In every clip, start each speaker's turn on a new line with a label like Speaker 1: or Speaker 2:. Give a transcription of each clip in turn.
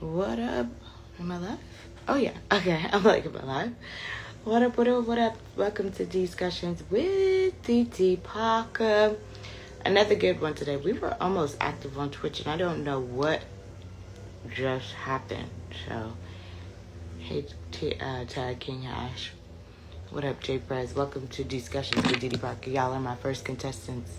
Speaker 1: What up? Am I live? Oh yeah. Okay. I'm like, am I live? What up? What up? What up? Welcome to Discussions with DT Parker. Another good one today. We were almost active on Twitch, and I don't know what just happened. So, hey, Tag King Hash. What up, Jay Prez? Welcome to Discussions with DT Parker. Y'all are my first contestants.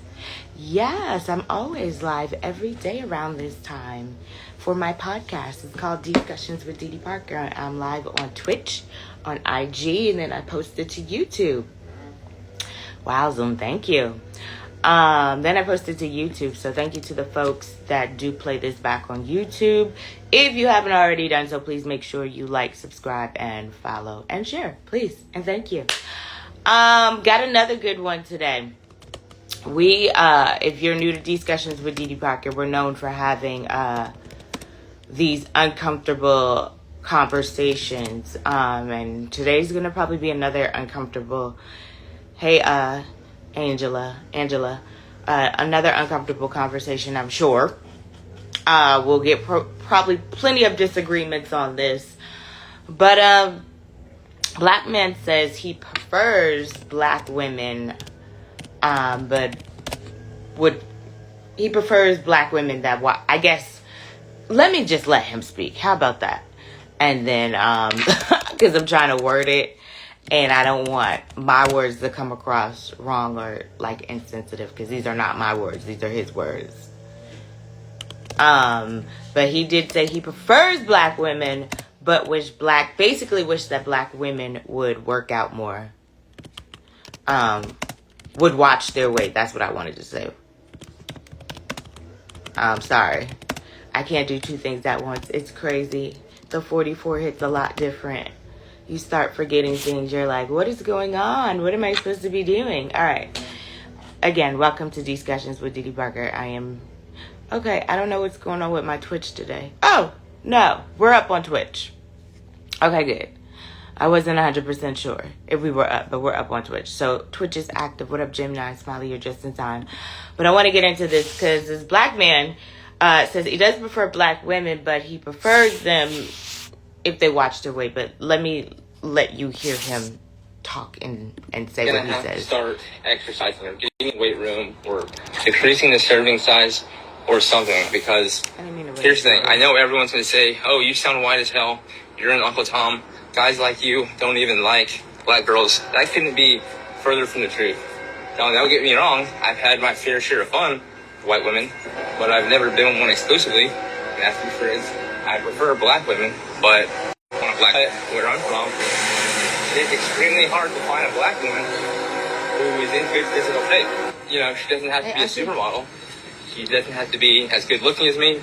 Speaker 1: Yes, I'm always live every day around this time for my podcast. It's called Discussions with DT Parker. I'm live on Twitch, on IG, and then I post it to YouTube. Wow, Zoom, thank you. Then I posted to YouTube, so thank you to the folks that do play this back on YouTube. If you haven't already done so, please make sure you like, subscribe, and follow, and share, please, and thank you. Got another good one today. We, if you're new to Discussions with DT Parker, we're known for having these uncomfortable conversations. And today's going to probably be another uncomfortable. Hey, Angela, another uncomfortable conversation, I'm sure. We'll get probably plenty of disagreements on this. But Black man says he prefers black women, but he prefers black women that, I guess, let me just let him speak. How about that? And then, because I'm trying to word it, and I don't want my words to come across wrong or like insensitive, because these are not my words. These are his words. But he did say he prefers black women, but basically wish that black women would work out more. Would watch their weight. That's what I wanted to say. Sorry. I can't do two things at once. It's crazy. The 44 hits a lot different. You start forgetting things. You're like, what is going on? What am I supposed to be doing? All right. Again, welcome to Discussions with DT Parker. Okay, I don't know what's going on with my Twitch today. Oh, no. We're up on Twitch. Okay, good. I wasn't 100% sure if we were up, but we're up on Twitch. So Twitch is active. What up, Gemini? Smiley, you're just in time. But I want to get into this because this black man says he does prefer black women, but he prefers them if they watch their weight. But let me let you hear him talk and say what he says.
Speaker 2: Start exercising or getting in the weight room or decreasing the serving size or something, because here's the thing. I know everyone's going to say, oh, you sound white as hell. You're an Uncle Tom. Guys like you don't even like black girls. That couldn't be further from the truth. Now, don't get me wrong. I've had my fair share of fun with white women, but I've never been with one exclusively. And that's because I prefer black women, but where I'm from, it's extremely hard to find a black woman who is in good physical shape. You know, she doesn't have to be a supermodel. She doesn't have to be as good looking as me,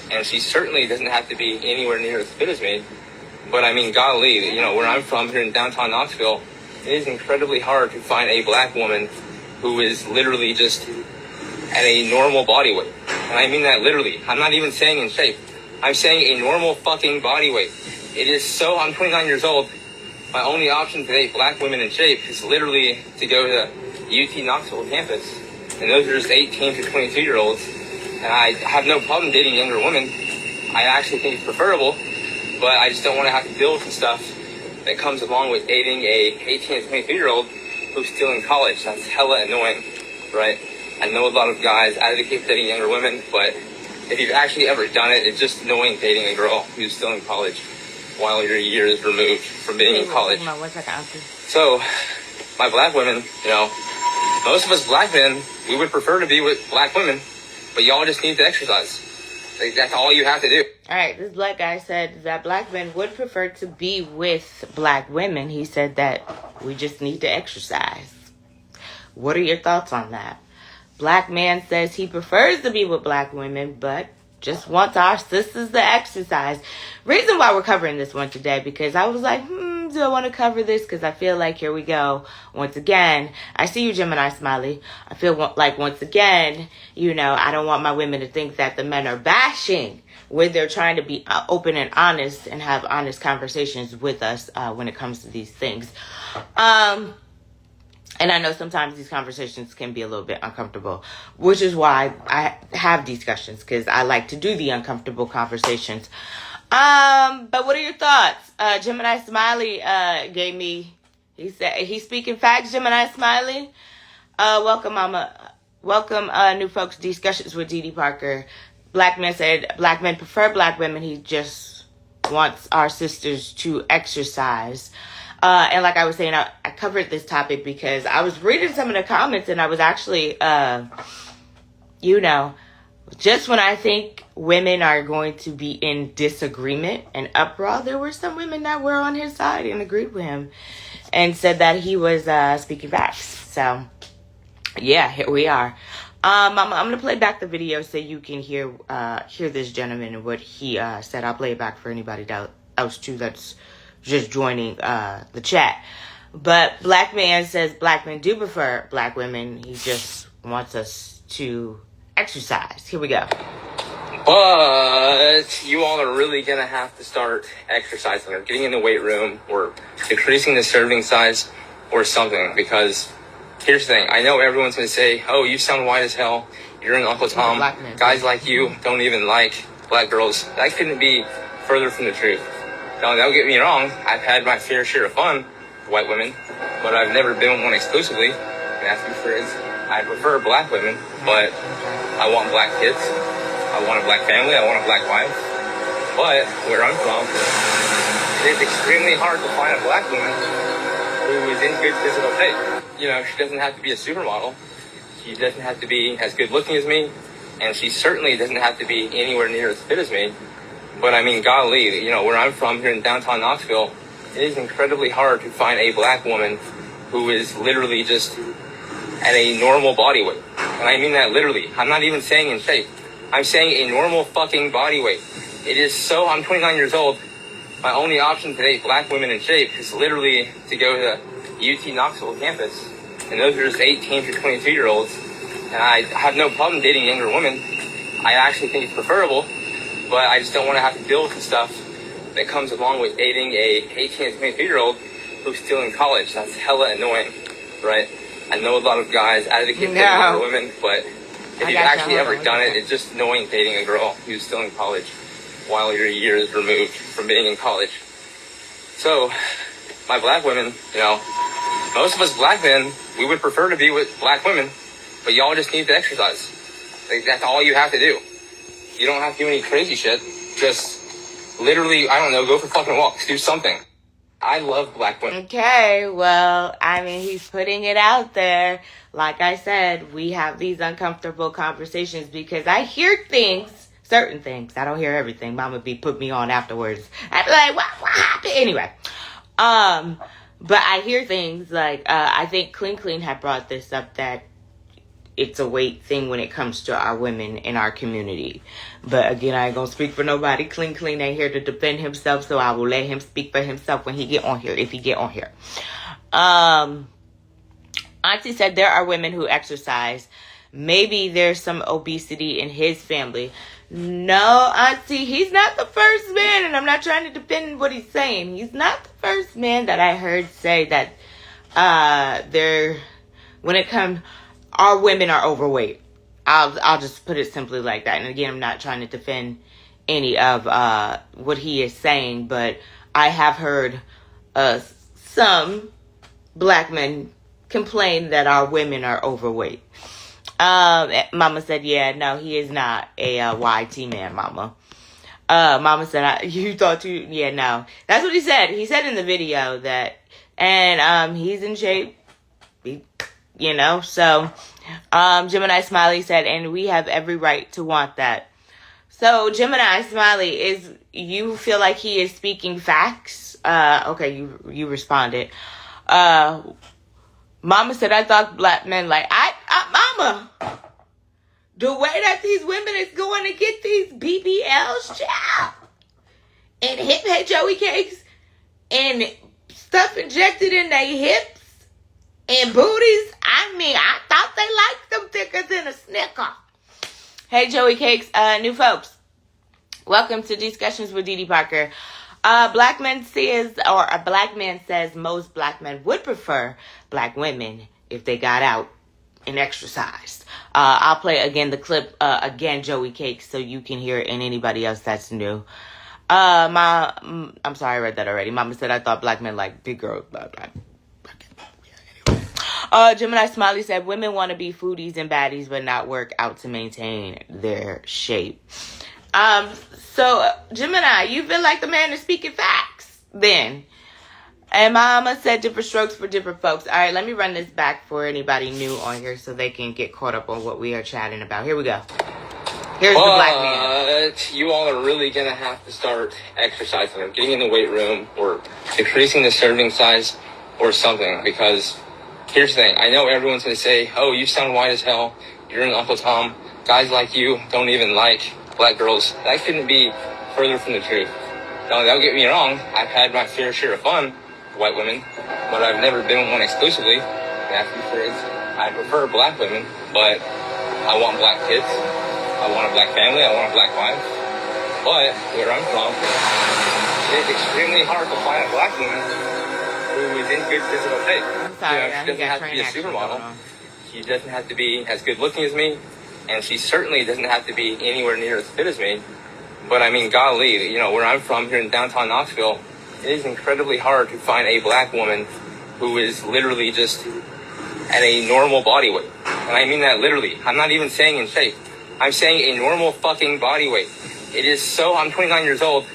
Speaker 2: and she certainly doesn't have to be anywhere near as fit as me. But I mean, golly, you know, where I'm from here in downtown Knoxville, it is incredibly hard to find a black woman who is literally just at a normal body weight. And I mean that literally. I'm not even saying in shape. I'm saying a normal fucking body weight. It is so, I'm 29 years old. My only option to date black women in shape is literally to go to UT Knoxville campus. And those are just 18 to 22 year olds. And I have no problem dating younger women. I actually think it's preferable. But I just don't want to have to deal with the stuff that comes along with dating a 18 to 22 year old who's still in college. That's hella annoying, right? I know a lot of guys advocate dating younger women, but if you've actually ever done it, it's just annoying dating a girl who's still in college while you're years removed from being in college. So, my black women, you know, most of us black men, we would prefer to be with black women, but y'all just need to exercise. Like, that's all you have to do.
Speaker 1: All right, this black guy said that black men would prefer to be with black women. He said that we just need to exercise. What are your thoughts on that? Black man says he prefers to be with black women, but just wants our sisters to exercise. Reason why we're covering this one today, because I was like, do I want to cover this? Because I feel like, here we go. Once again, I see you, Gemini Smiley. I feel like, once again, you know, I don't want my women to think that the men are bashing when they're trying to be open and honest and have honest conversations with us when it comes to these things. And I know sometimes these conversations can be a little bit uncomfortable, which is why I have discussions, because I like to do the uncomfortable conversations. But what are your thoughts? Gemini Smiley gave me. He said he's speaking facts. Gemini Smiley. Welcome, Mama. Welcome, new folks. Discussions with Dee Parker. Black men said black men prefer black women. He just wants our sisters to exercise. And like I was saying, I covered this topic because I was reading some of the comments and I was actually, just when I think women are going to be in disagreement and uproar, there were some women that were on his side and agreed with him and said that he was speaking facts. So, yeah, here we are. I'm going to play back the video so you can hear this gentleman and what he said. I'll play it back for anybody else, too, that's just joining the chat. But black man says black men do prefer black women. He just wants us to exercise. Here we go.
Speaker 2: But you all are really going to have to start exercising or getting in the weight room or decreasing the serving size or something. Because here's the thing. I know everyone's going to say, oh, you sound white as hell. You're an Uncle Tom. Guys like you don't even like black girls. That couldn't be further from the truth. Now, don't get me wrong. I've had my fair share of fun with white women, but I've never been with one exclusively. And that's because I prefer black women, but I want black kids. I want a black family. I want a black wife. But where I'm from, it's extremely hard to find a black woman who is in good physical shape. You know, she doesn't have to be a supermodel. She doesn't have to be as good looking as me. And she certainly doesn't have to be anywhere near as fit as me. But I mean, golly, you know, where I'm from here in downtown Knoxville, it is incredibly hard to find a black woman who is literally just at a normal body weight. And I mean that literally. I'm not even saying in shape. I'm saying a normal fucking body weight. It is so, I'm 29 years old. My only option to date black women in shape is literally to go to UT Knoxville campus. And those are just 18 to 22 year olds. And I have no problem dating younger women. I actually think it's preferable. But I just don't want to have to deal with the stuff that comes along with dating a 18 to 22 year old who's still in college. That's hella annoying, right? I know a lot of guys advocate for younger women, but if you've actually ever done it, it's just annoying dating a girl who's still in college while you're years removed from being in college. So, my black women, you know, most of us black men, we would prefer to be with black women, but y'all just need to exercise. Like, that's all you have to do. You don't have to do any crazy shit. Just literally, I don't know, go for fucking walks. Do something. I love black women.
Speaker 1: Okay, well, I mean, he's putting it out there. Like I said, we have these uncomfortable conversations because I hear things, certain things. I don't hear everything. Mama be put me on afterwards. I'd be like, what happened? Anyway, but I hear things like, I think Clean had brought this up that it's a weight thing when it comes to our women in our community. But again, I ain't gonna speak for nobody. Clean ain't here to defend himself, so I will let him speak for himself when he get on here, if he get on here. Auntie said there are women who exercise. Maybe there's some obesity in his family. No, Auntie, he's not the first man, and I'm not trying to defend what he's saying. He's not the first man that I heard say that when it comes, our women are overweight. I'll just put it simply like that. And again, I'm not trying to defend any of what he is saying, but I have heard some black men complain that our women are overweight. Mama said, yeah, no, he is not a YT man, Mama. Mama said, you thought too? Yeah, no. That's what he said. He said in the video that, and he's in shape. You know, so Gemini Smiley said, and we have every right to want that. So Gemini Smiley, you feel like he is speaking facts? Okay, you responded. Mama said, I thought black men like, Mama, the way that these women is going to get these BBLs, child, and hip Joey cakes, and stuff injected in their hips, and booties, I mean, I thought they liked them thicker than a Snicker. Hey, Joey Cakes, new folks. Welcome to Discussions with Dee Parker. A black man says most black men would prefer black women if they got out and exercised. I'll play again the clip again, Joey Cakes, so you can hear it, and anybody else that's new. I'm sorry, I read that already. Mama said I thought black men like big girls. Blah, blah. Gemini Smiley said women want to be foodies and baddies, but not work out to maintain their shape. So Gemini, you feel like the man is speaking facts then. And Mama said different strokes for different folks. All right, let me run this back for anybody new on here so they can get caught up on what we are chatting about. Here we go. Here's the black man.
Speaker 2: You all are really going to have to start exercising or getting in the weight room or decreasing the serving size or something, because here's the thing. I know everyone's going to say, oh, you sound white as hell. You're an Uncle Tom. Guys like you don't even like black girls. That couldn't be further from the truth. Now, don't get me wrong. I've had my fair share of fun with white women, but I've never been one exclusively. I prefer black women, but I want black kids. I want a black family. I want a black wife. But where I'm from, it's extremely hard to find a black woman who is in good physical shape.
Speaker 1: I'm sorry,
Speaker 2: she doesn't have to be a supermodel. She doesn't have to be as good looking as me, and she certainly doesn't have to be anywhere near as fit as me. But I mean, golly, where I'm from here in downtown Knoxville, it is incredibly hard to find a black woman who is literally just at a normal body weight. And I mean that literally. I'm not even saying in shape. I'm saying a normal fucking body weight. I'm 29 years old.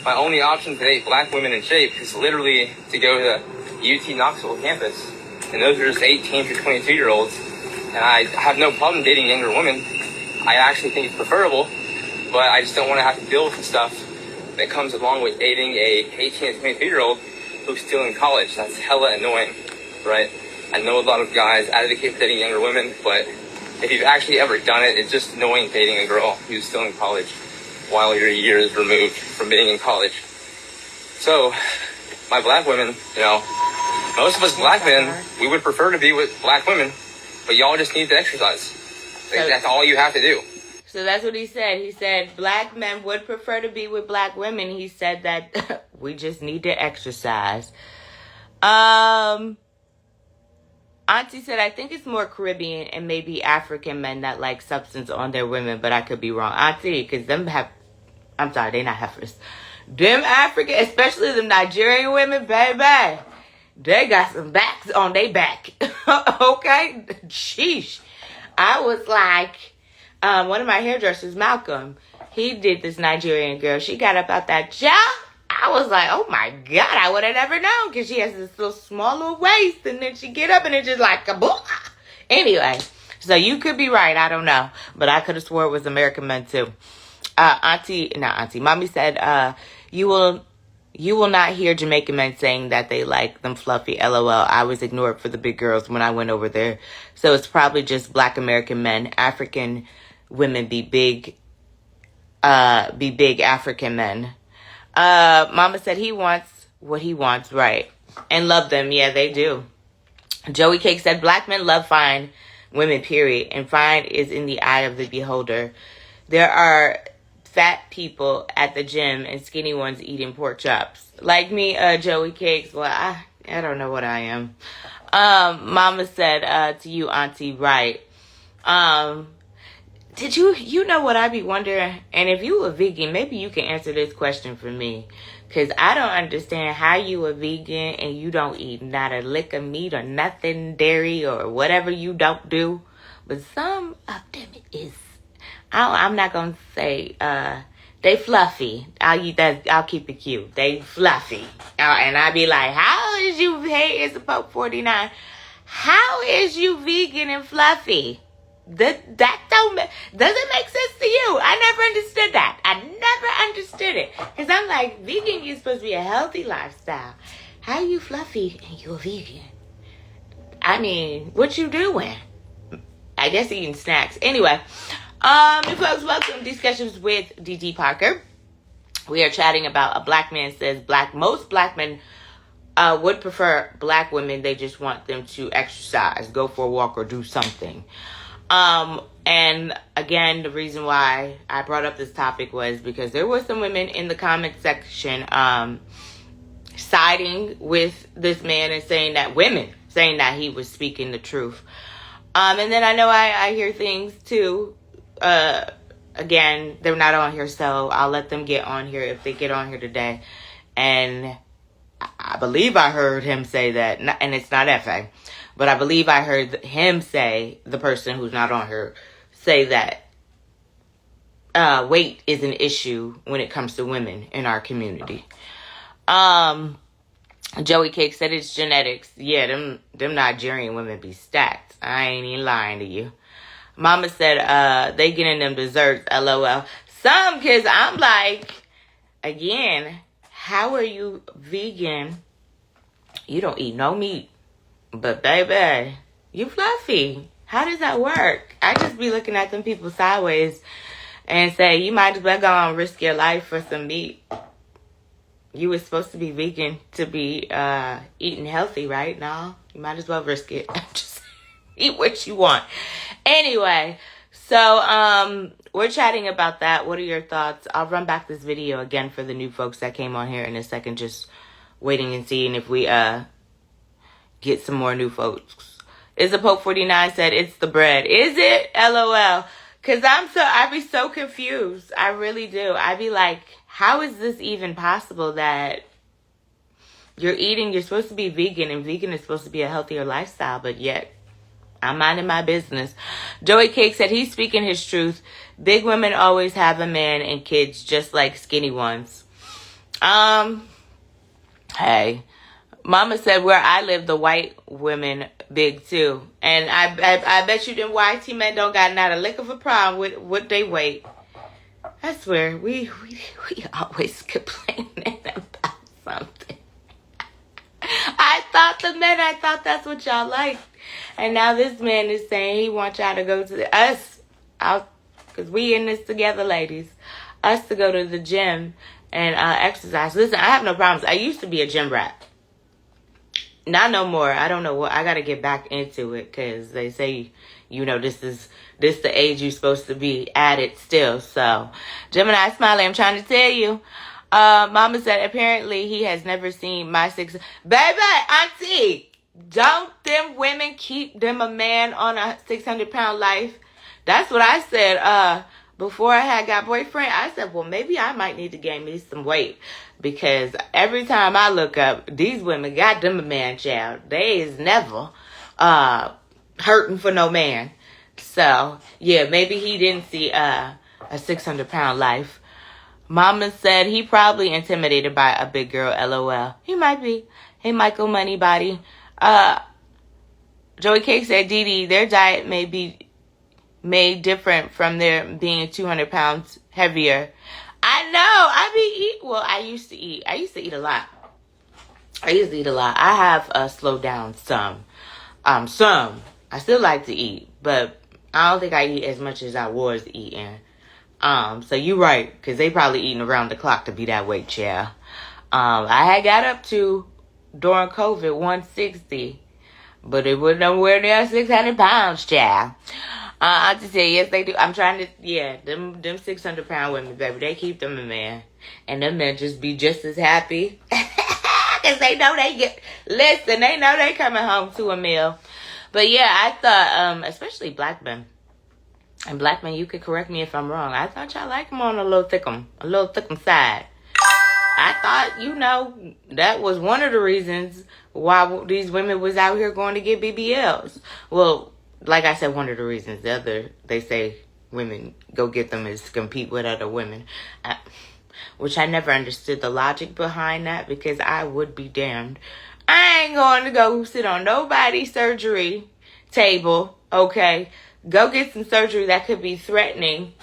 Speaker 2: My only option to date black women in shape is literally to go to UT Knoxville campus. And those are just 18 to 22 year olds. And I have no problem dating younger women. I actually think it's preferable, but I just don't want to have to deal with the stuff that comes along with dating a 18 to 22 year old who's still in college. That's hella annoying, right? I know a lot of guys advocate for dating younger women, but if you've actually ever done it, it's just annoying dating a girl who's still in college while you're years removed from being in college. So, my black women, most of us black men, we would prefer to be with black women, but y'all just need to exercise. That's all you have to do.
Speaker 1: So that's what he said. He said black men would prefer to be with black women. He said that we just need to exercise. Auntie said, I think it's more Caribbean and maybe African men that like substance on their women, but I could be wrong. Auntie, because I'm sorry, they not heifers. Them African, especially them Nigerian women, baby, they got some backs on their back. Okay? Sheesh. I was like, one of my hairdressers, Malcolm, he did this Nigerian girl. She got up out that job. I was like, oh my God, I would have never known, because she has this little small little waist, and then she get up and it's just like kaboom. Anyway, so you could be right, I don't know, but I could have swore it was American men too. Mommy said, you will not hear Jamaican men saying that they like them fluffy. LOL. I was ignored for the big girls when I went over there, so it's probably just black American men. African women be big African men. Mama said he wants what he wants, right? And love them. Yeah, they do. Joey Cake said black men love fine women, period. And fine is in the eye of the beholder. There are fat people at the gym and skinny ones eating pork chops. Like me, Joey Cakes. Well, I don't know what I am. Mama said, to you, Auntie, right. Did you know what I be wondering? And if you a vegan, maybe you can answer this question for me. Because I don't understand how you a vegan and you don't eat not a lick of meat or nothing, dairy or whatever you don't do. But some of them is, I'm not going to say, they fluffy. I'll keep it cute. They fluffy. And I be like, how is you, hey, it's a Pope 49. How is you vegan and fluffy? That doesn't make sense to you. I never understood that. I never understood it. Because I'm like, vegan is supposed to be a healthy lifestyle. How you fluffy and you a vegan? I mean, what you doing? I guess eating snacks. Anyway, folks, welcome to Discussions with DT Parker. We are chatting about a black man says most black men would prefer black women. They just want them to exercise, go for a walk, or do something. And again, the reason why I brought up this topic was because there were some women in the comment section, siding with this man and saying that he was speaking the truth. And then I know I hear things too, again, they're not on here, so I'll let them get on here if they get on here today. And I believe I heard him say that, and it's not FA, but I believe I heard him say, the person who's not on here, say that weight is an issue when it comes to women in our community. Joey Cake said it's genetics. Yeah, them Nigerian women be stacked. I ain't even lying to you. Mama said they getting them desserts, LOL. Some kids, I'm like, again, how are you vegan? You don't eat no meat. But baby, you fluffy. How does that work? I just be looking at them people sideways and say, you might as well go and risk your life for some meat. You were supposed to be vegan to be eating healthy, right? No, you might as well risk it. Just eat what you want. Anyway, so we're chatting about that. What are your thoughts? I'll run back this video again for the new folks that came on here in a second. Just waiting and seeing if we get some more new folks. Is the Pope 49 said it's the bread? Is it? LOL. Cause I be so confused. I really do. I be like, how is this even possible that you're supposed to be vegan, and vegan is supposed to be a healthier lifestyle, but yet I'm minding my business. Joey Cake said he's speaking his truth. Big women always have a man and kids, just like skinny ones. Hey, Mama said where I live, the white women big too. And I bet you them white men don't got not a lick of a problem with what they weight. I swear, we always complaining about something. I thought that's what y'all liked. And now this man is saying he wants y'all to go to us, because we in this together, ladies. Us to go to the gym and exercise. Listen, I have no problems. I used to be a gym rat. Not no more. I don't know what. I got to get back into it because they say, this the age you're supposed to be at it still. So, Gemini Smiley, I'm trying to tell you. Mama said apparently he has never seen my 6. Baby, auntie, don't them women keep them a man on a 600-pound life? That's what I said. Before I had got boyfriend, I said, well, maybe I might need to gain me some weight. Because every time I look up, these women got them a man child. They is never hurting for no man. So, yeah, maybe he didn't see a 600-pound life. Mama said he probably intimidated by a big girl, LOL. He might be. Hey, Michael Moneybody. Joey Cake said, Dee Dee, their diet may be made different from their being 200 pounds heavier. I know. I used to eat a lot. I have slowed down some. I still like to eat, but I don't think I eat as much as I was eating. So you're right, because they probably eating around the clock to be that weight, child. I had got up to, during COVID, 160, but it was nowhere near 600 pounds, child. I just say, yes, they do. I'm trying to, them 600-pound women, baby, they keep them a man. And them men just be just as happy. Because they know they know they coming home to a meal. But yeah, I thought, especially black men. And black men, you could correct me if I'm wrong. I thought y'all like them on a little thickum side. I thought, that was one of the reasons why these women was out here going to get BBLs. Well, like I said, one of the reasons. The other, they say women go get them is to compete with other women. Which I never understood the logic behind that, because I would be damned. I ain't going to go sit on nobody's surgery table, okay? Go get some surgery that could be threatening.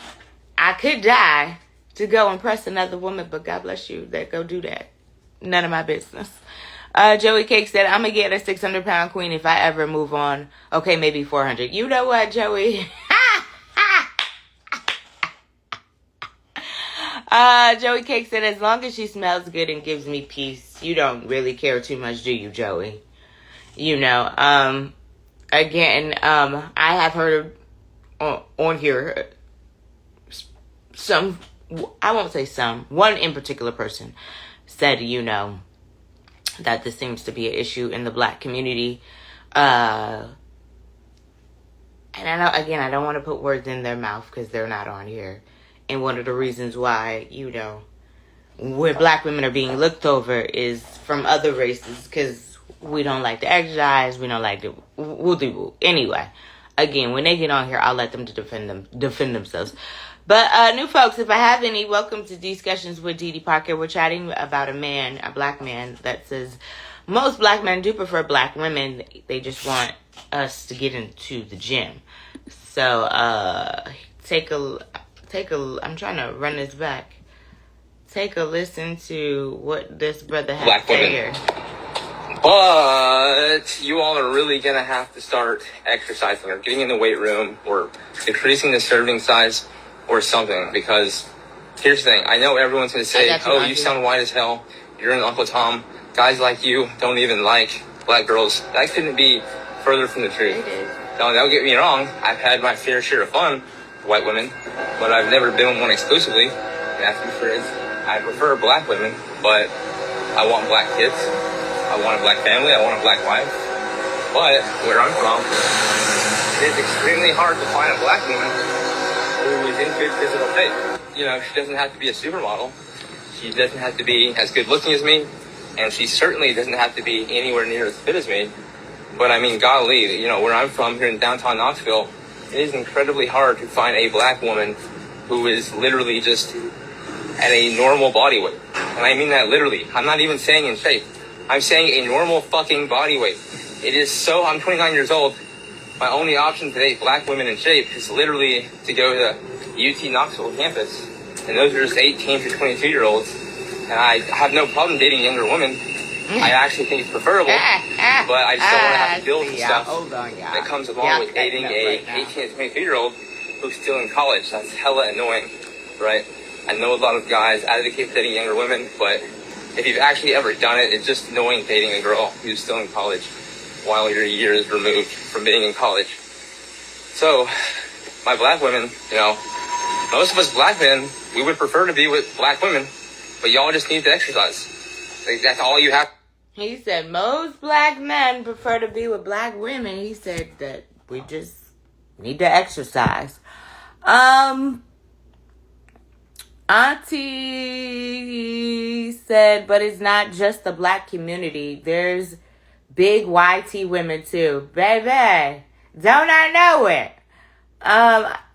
Speaker 1: I could die to go impress another woman, but God bless you that go do that. None of my business. Joey Cake said, I'm going to get a 600-pound queen if I ever move on. Okay, maybe 400. You know what, Joey? Joey Cake said, as long as she smells good and gives me peace, you don't really care too much, do you, Joey? Again, I have heard on here some, I won't say some, one in particular person said, that this seems to be an issue in the black community. And I know, again, I don't want to put words in their mouth because they're not on here. And one of the reasons why, where black women are being looked over is from other races because we don't like to exercise, we don't like to woo-de-woo. Anyway, again, when they get on here, I'll let them defend themselves. But new folks, if I have any, welcome to Discussions with Dee Dee Parker. We're chatting about a black man that says most black men do prefer black women. They just want us to get into the gym. So take a. I'm trying to run this back. Take a listen to what this brother has to say here.
Speaker 2: But you all are really going to have to start exercising or getting in the weight room or increasing the serving size or something. Because here's the thing. I know everyone's going to say, oh, you sound white as hell. You're an Uncle Tom. Guys like you don't even like black girls. That couldn't be further from the truth. Now, don't get me wrong. I've had my fair share of fun with white women, but I've never been with one exclusively. And that's because I prefer black women, but I want black kids. I want a black family. I want a black wife. But where I'm from, it is extremely hard to find a black woman who is in good physical shape. She doesn't have to be a supermodel. She doesn't have to be as good looking as me. And she certainly doesn't have to be anywhere near as fit as me. But I mean, golly, where I'm from here in downtown Knoxville, it is incredibly hard to find a black woman who is literally just at a normal body weight. And I mean that literally. I'm not even saying in shape. I'm saying a normal fucking body weight. I'm 29 years old. My only option to date black women in shape is literally to go to UT Knoxville campus. And those are just 18 to 22 year olds. And I have no problem dating younger women. I actually think it's preferable. But I just don't want to have to deal with stuff that comes along with dating a 18 to 22 year old who's still in college. That's hella annoying, right? I know a lot of guys advocate dating younger women, but if you've actually ever done it, it's just annoying dating a girl who's still in college while you're years removed from being in college. So, my black women, most of us black men, we would prefer to be with black women, but y'all just need to exercise. That's all you have.
Speaker 1: He said most black men prefer to be with black women. He said that we just need to exercise. Auntie said, but it's not just the black community. There's big YT women too. Baby, don't I know it?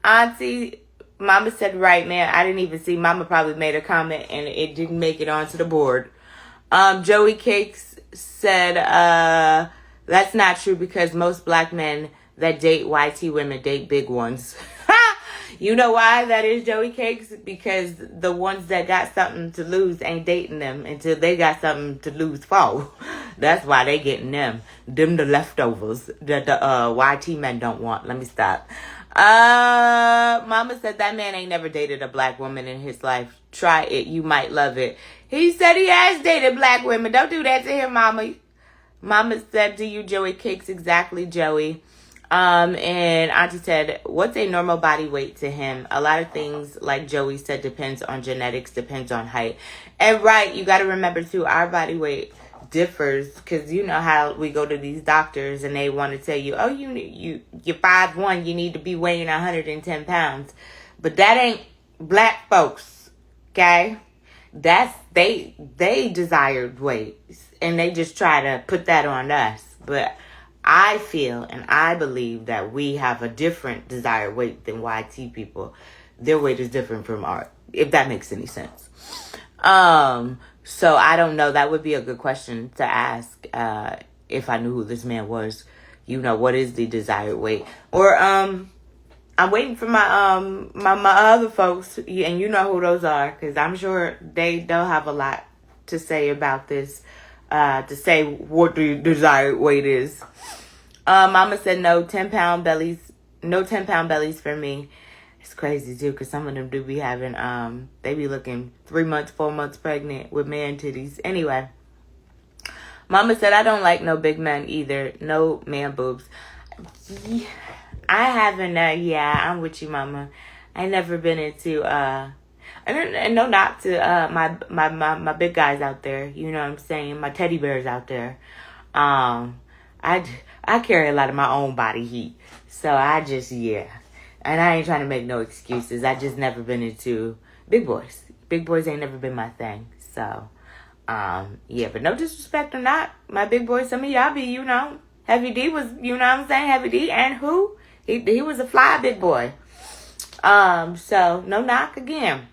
Speaker 1: Auntie, Mama said right, man. I didn't even see. Mama probably made a comment and it didn't make it onto the board. Joey Cakes said, that's not true because most black men that date YT women date big ones. You know why that is, Joey Cakes? Because the ones that got something to lose ain't dating them until they got something to lose for. That's why they getting them. Them the leftovers that the YT men don't want. Let me stop. Mama said that man ain't never dated a black woman in his life. Try it. You might love it. He said he has dated black women. Don't do that to him, Mama. Mama said to you, Joey Cakes, exactly, Joey. And Auntie said, what's a normal body weight to him? A lot of things, like Joey said, depends on genetics, depends on height. And right, you got to remember too, our body weight differs because you know how we go to these doctors and they want to tell you, oh, you're 5'1", you need to be weighing 110 pounds. But that ain't black folks, okay? That's they desired weight and they just try to put that on us. But I feel and I believe that we have a different desired weight than YT people. Their weight is different from ours, if that makes any sense. So I don't know. That would be a good question to ask if I knew who this man was. What is the desired weight? Or I'm waiting for my other folks, and you know who those are, because I'm sure they'll have a lot to say about this. To say what the desired weight is. Mama said no 10-pound bellies. No 10-pound bellies for me. It's crazy too, because some of them do be having, they be looking 3 months, 4 months pregnant with man titties. Anyway, Mama said I don't like no big men either. No man boobs. I haven't, I'm with you, Mama. I never been into, and no knock to my big guys out there. You know what I'm saying? My teddy bears out there. I carry a lot of my own body heat. So I just, And I ain't trying to make no excuses. I just never been into big boys. Big boys ain't never been my thing. So, yeah, but no disrespect or not. My big boys, some of y'all be, you know. Heavy D was, you know what I'm saying? Heavy D and who? He was a fly big boy. So, no knock again.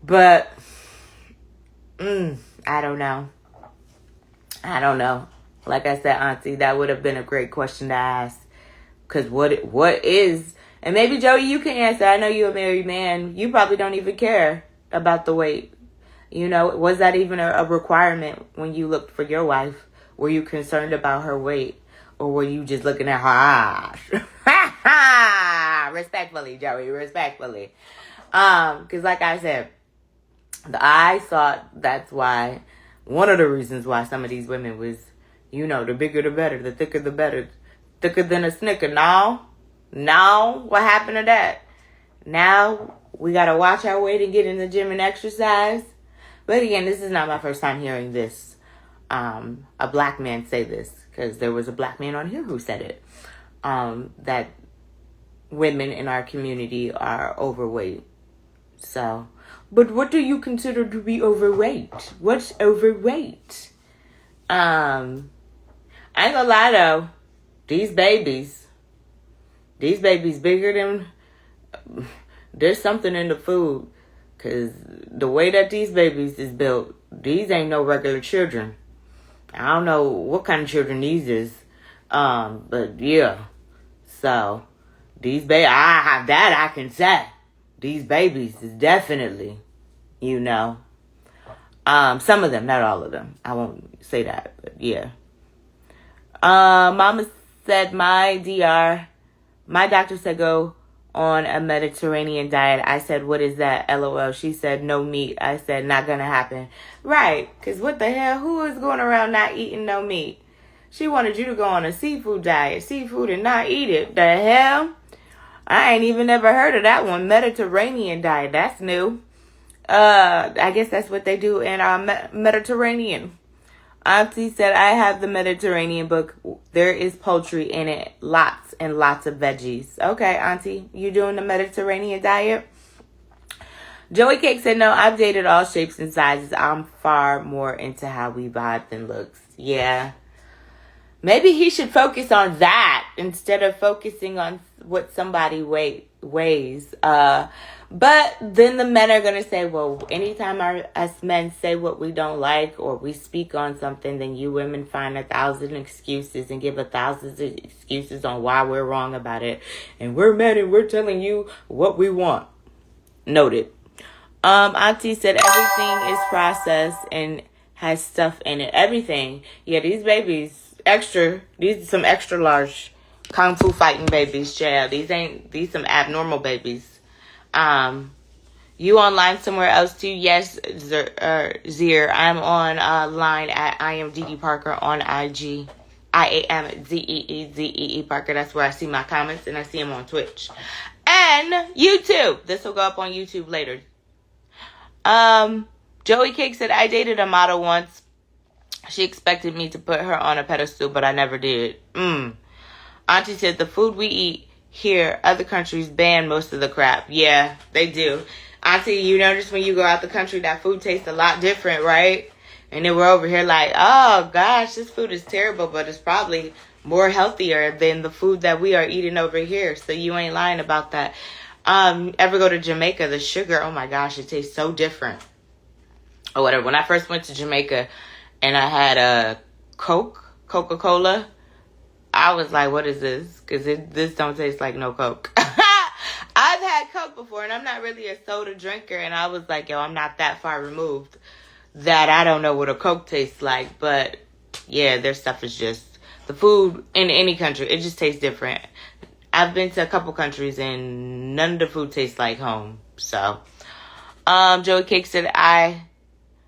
Speaker 1: But, I don't know. Like I said, Auntie, that would have been a great question to ask. Because what is... And maybe, Joey, you can answer. I know you're a married man. You probably don't even care about the weight. You know, was that even a requirement when you looked for your wife? Were you concerned about her weight? Or were you just looking at her eyes? Respectfully, Joey, respectfully. Because like I said, I thought that's why, one of the reasons why some of these women was, you know, the bigger the better, the thicker the better. Thicker than a Snicker. Now, what happened to that? Now, we got to watch our weight and get in the gym and exercise. But again, this is not my first time hearing this. A black man say this. Because there was a black man on here who said it. That women in our community are overweight. So, but what do you consider to be overweight? What's overweight? I ain't gonna lie though. These babies bigger than... There's something in the food. Because the way that these babies is built, these ain't no regular children. I don't know what kind of children these is. But yeah. So, these babies... I can say. These babies is definitely, you know... some of them, not all of them. I won't say that, but yeah. Mama said my doctor said go on a Mediterranean diet. I said, what is that? LOL. She said, no meat. I said, not gonna happen. Right. Because what the hell? Who is going around not eating no meat? She wanted you to go on a seafood diet. Seafood and not eat it. The hell? I ain't even never heard of that one. Mediterranean diet. That's new. I guess that's what they do in Mediterranean. Auntie said, I have the Mediterranean book. There is poultry in it. Lots and lots of veggies. Okay, Auntie, you doing the Mediterranean diet? Joey Cake said, no, I've dated all shapes and sizes. I'm far more into how we vibe than looks. Yeah. Maybe he should focus on that instead of focusing on what somebody weighs. But then the men are going to say, well, anytime us men say what we don't like or we speak on something, then you women find 1,000 excuses and give 1,000 excuses on why we're wrong about it. And we're men and we're telling you what we want. Noted. Auntie said everything is processed and has stuff in it. Everything. Yeah, these babies, these are some extra large kung fu fighting babies, child. These some abnormal babies. You online somewhere else too? Yes, Zier. I'm on line at I am Dee Dee Parker on IG. I am Zeezee Parker. That's where I see my comments and I see them on Twitch and YouTube. This will go up on YouTube later. Joey Cake said I dated a model once. She expected me to put her on a pedestal, but I never did. Auntie said the food we eat here, other countries ban most of the crap. Yeah, they do. Auntie, you notice when you go out the country that food tastes a lot different, right? And then we're over here like, oh gosh, this food is terrible, but it's probably more healthier than the food that we are eating over here. So you ain't lying about that. Ever go to Jamaica? The sugar, oh my gosh, it tastes so different. Or whatever. When I first went to Jamaica and I had a Coca-Cola, I was like, what is this? Because this don't taste like no Coke. I've had Coke before, and I'm not really a soda drinker. And I was like, yo, I'm not that far removed that I don't know what a Coke tastes like. But, yeah, their stuff is just... The food in any country, it just tastes different. I've been to a couple countries, and none of the food tastes like home. So, Joey Cake said,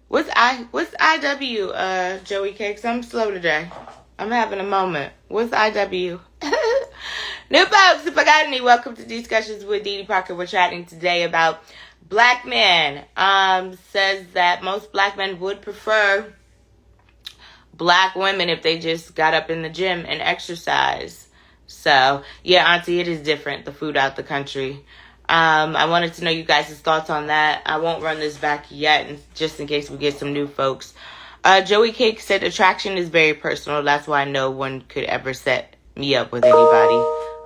Speaker 1: What's IW, Joey Cakes? I'm slow today. I'm having a moment. What's IW? New folks, if I got any, welcome to Discussions with Dee Dee Parker. We're chatting today about black men. Says that most black men would prefer black women if they just got up in the gym and exercise. So, yeah, Auntie, it is different, the food out the country. I wanted to know you guys' thoughts on that. I won't run this back yet, just in case we get some new folks. Joey Cake said attraction is very personal. That's why no one could ever set me up with anybody.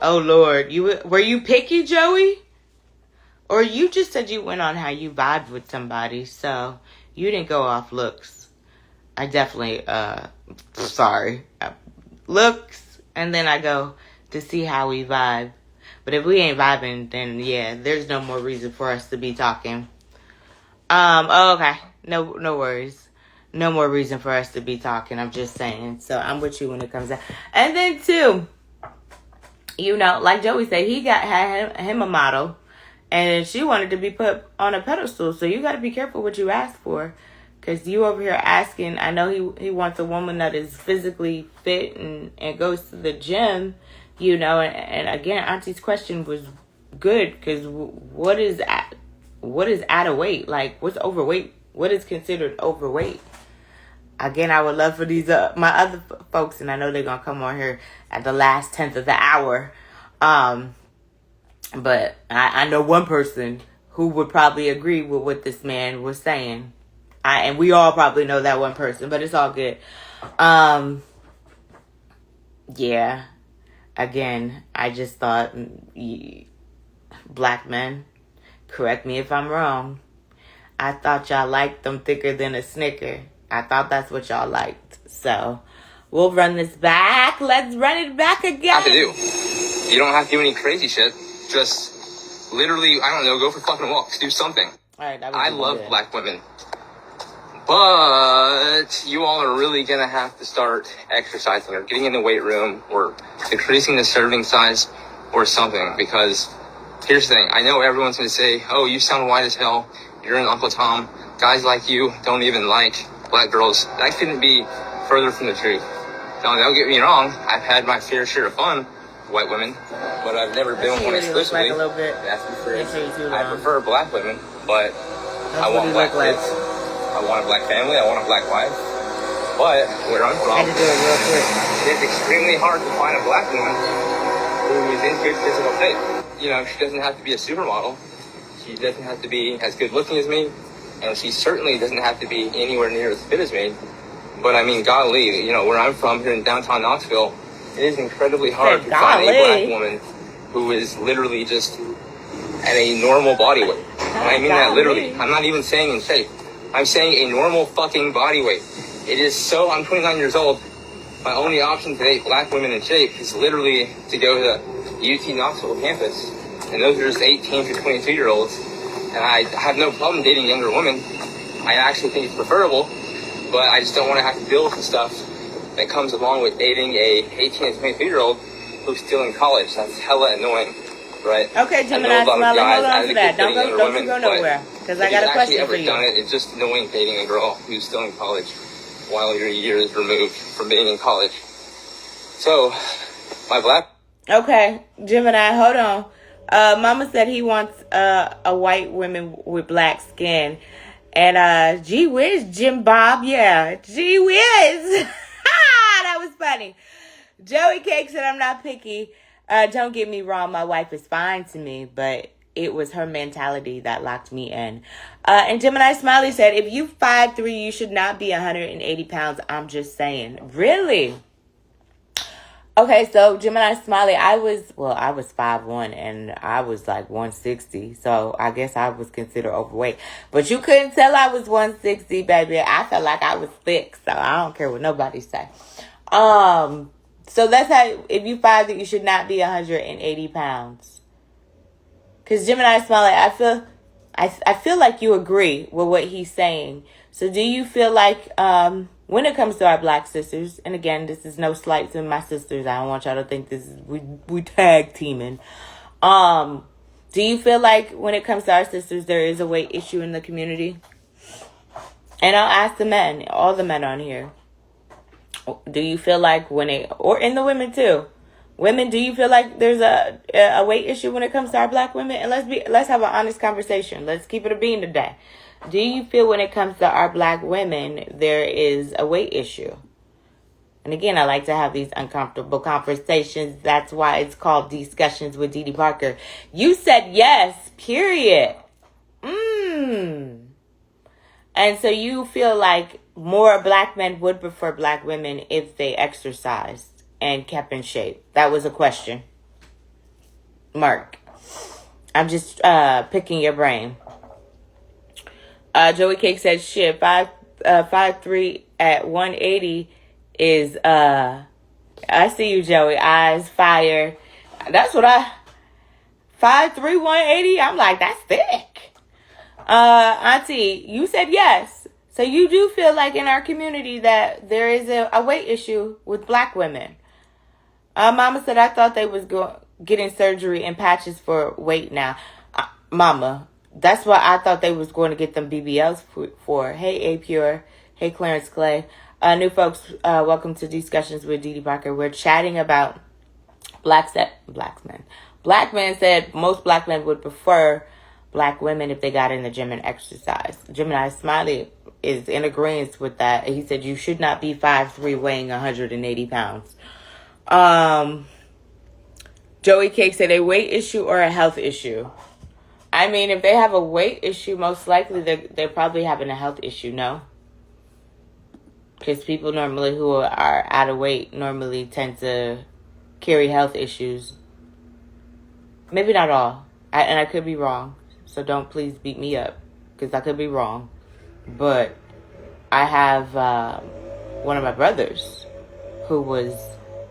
Speaker 1: Oh, Lord. Were you picky, Joey? Or you just said you went on how you vibed with somebody, so you didn't go off looks. I definitely, looks, and then I go to see how we vibe. But if we ain't vibing, then yeah, there's no more reason for us to be talking. Okay. No worries. No more reason for us to be talking. I'm just saying. So I'm with you when it comes out. And then too, like Joey said, he had him a model, and she wanted to be put on a pedestal. So you got to be careful what you ask for, because you over here asking. I know he wants a woman that is physically fit and goes to the gym. And again, Auntie's question was good, because what is out of weight? Like, what's overweight? What is considered overweight? Again, I would love for these my other folks, and I know they're gonna come on here at the last 10th of the hour. But I know one person who would probably agree with what this man was saying. And we all probably know that one person, but it's all good. Yeah. Again, I just thought, black men, correct me if I'm wrong, I thought y'all liked them thicker than a Snicker. I thought that's what y'all liked. So, we'll run this back. Let's run it back again.
Speaker 2: Have to do. You don't have to do any crazy shit. Just literally, I don't know, go for fucking walks. Do something.
Speaker 1: All right,
Speaker 2: I love black women. But you all are really going to have to start exercising or getting in the weight room or decreasing the serving size or something. Because here's the thing. I know everyone's going to say, oh, you sound white as hell. You're an Uncle Tom. Guys like you don't even like black girls. That couldn't be further from the truth. Now, don't get me wrong. I've had my fair share of fun with white women. But I've never been one exclusively. I prefer black women. But I want black kids. I want a black family. I want a black wife. But where I'm from, it's extremely hard to find a black woman who is in good physical shape. She doesn't have to be a supermodel. She doesn't have to be as good looking as me. And she certainly doesn't have to be anywhere near as fit as me. But I mean, golly, where I'm from here in downtown Knoxville, it is incredibly hard to find a black woman who is literally just at a normal body weight. And I mean that literally. I'm not even saying in shape. I'm saying a normal fucking body weight. I'm 29 years old. My only option to date black women in shape is literally to go to the UT Knoxville campus. And those are just 18 to 22 year olds. And I have no problem dating younger women. I actually think it's preferable. But I just don't want to have to deal with the stuff that comes along with dating a 18 to 22 year old who's still in college. That's hella annoying. Right.
Speaker 1: Okay, Gemini, hold on to that. Don't you go nowhere, because I got a question for you.
Speaker 2: Done it, it's just annoying dating a girl who's still in college while you're years removed from being in college. So, my black...
Speaker 1: Okay, Gemini, hold on. Mama said he wants a white woman with black skin. And gee whiz, Jim Bob, yeah. Gee whiz. That was funny. Joey Cake said I'm not picky. Don't get me wrong, my wife is fine to me, but it was her mentality that locked me in. And Gemini Smiley said, if you 5'3", you should not be 180 pounds. I'm just saying. Really? Okay, so Gemini Smiley, I was 5'1", and I was like 160. So I guess I was considered overweight. But you couldn't tell I was 160, baby. I felt like I was thick, so I don't care what nobody say. So that's how, if you find that you should not be 180 pounds. Because Gemini Smiley, I feel like you agree with what he's saying. So do you feel like, when it comes to our black sisters, and again, this is no slight to my sisters. I don't want y'all to think this is, we tag teaming. Do you feel like when it comes to our sisters, there is a weight issue in the community? And I'll ask the men, all the men on here. Do you feel like or in the women too, women, do you feel like there's a weight issue when it comes to our black women? And let's have an honest conversation. Let's keep it a bean today. Do you feel when it comes to our black women, there is a weight issue? And again, I like to have these uncomfortable conversations. That's why it's called Discussions with Dee Parker. You said yes, period. And so you feel like more black men would prefer black women if they exercised and kept in shape. That was a question. Mark. I'm just picking your brain. Joey Cake said, shit, 5'3" at 180 is, I see you, Joey. Eyes, fire. That's what 5'3", 180? I'm like, that's thick. Auntie, you said yes. So you do feel like in our community that there is a weight issue with black women. Mama said, I thought they was getting surgery and patches for weight now. Mama, that's what I thought they was going to get them BBLs for. Hey, A Pure. Hey, Clarence Clay. New folks, welcome to Discussions with Dee Parker. We're chatting about black men. Black men said most black men would prefer black women if they got in the gym and exercise. Gemini Smiley is in agreement with that. He said you should not be 5'3", weighing 180 pounds. Joey Cake said a weight issue or a health issue. I mean, if they have a weight issue, most likely they're probably having a health issue, no? Because people normally who are out of weight normally tend to carry health issues. Maybe not all. And I could be wrong. So don't please beat me up. Because I could be wrong. But I have one of my brothers who was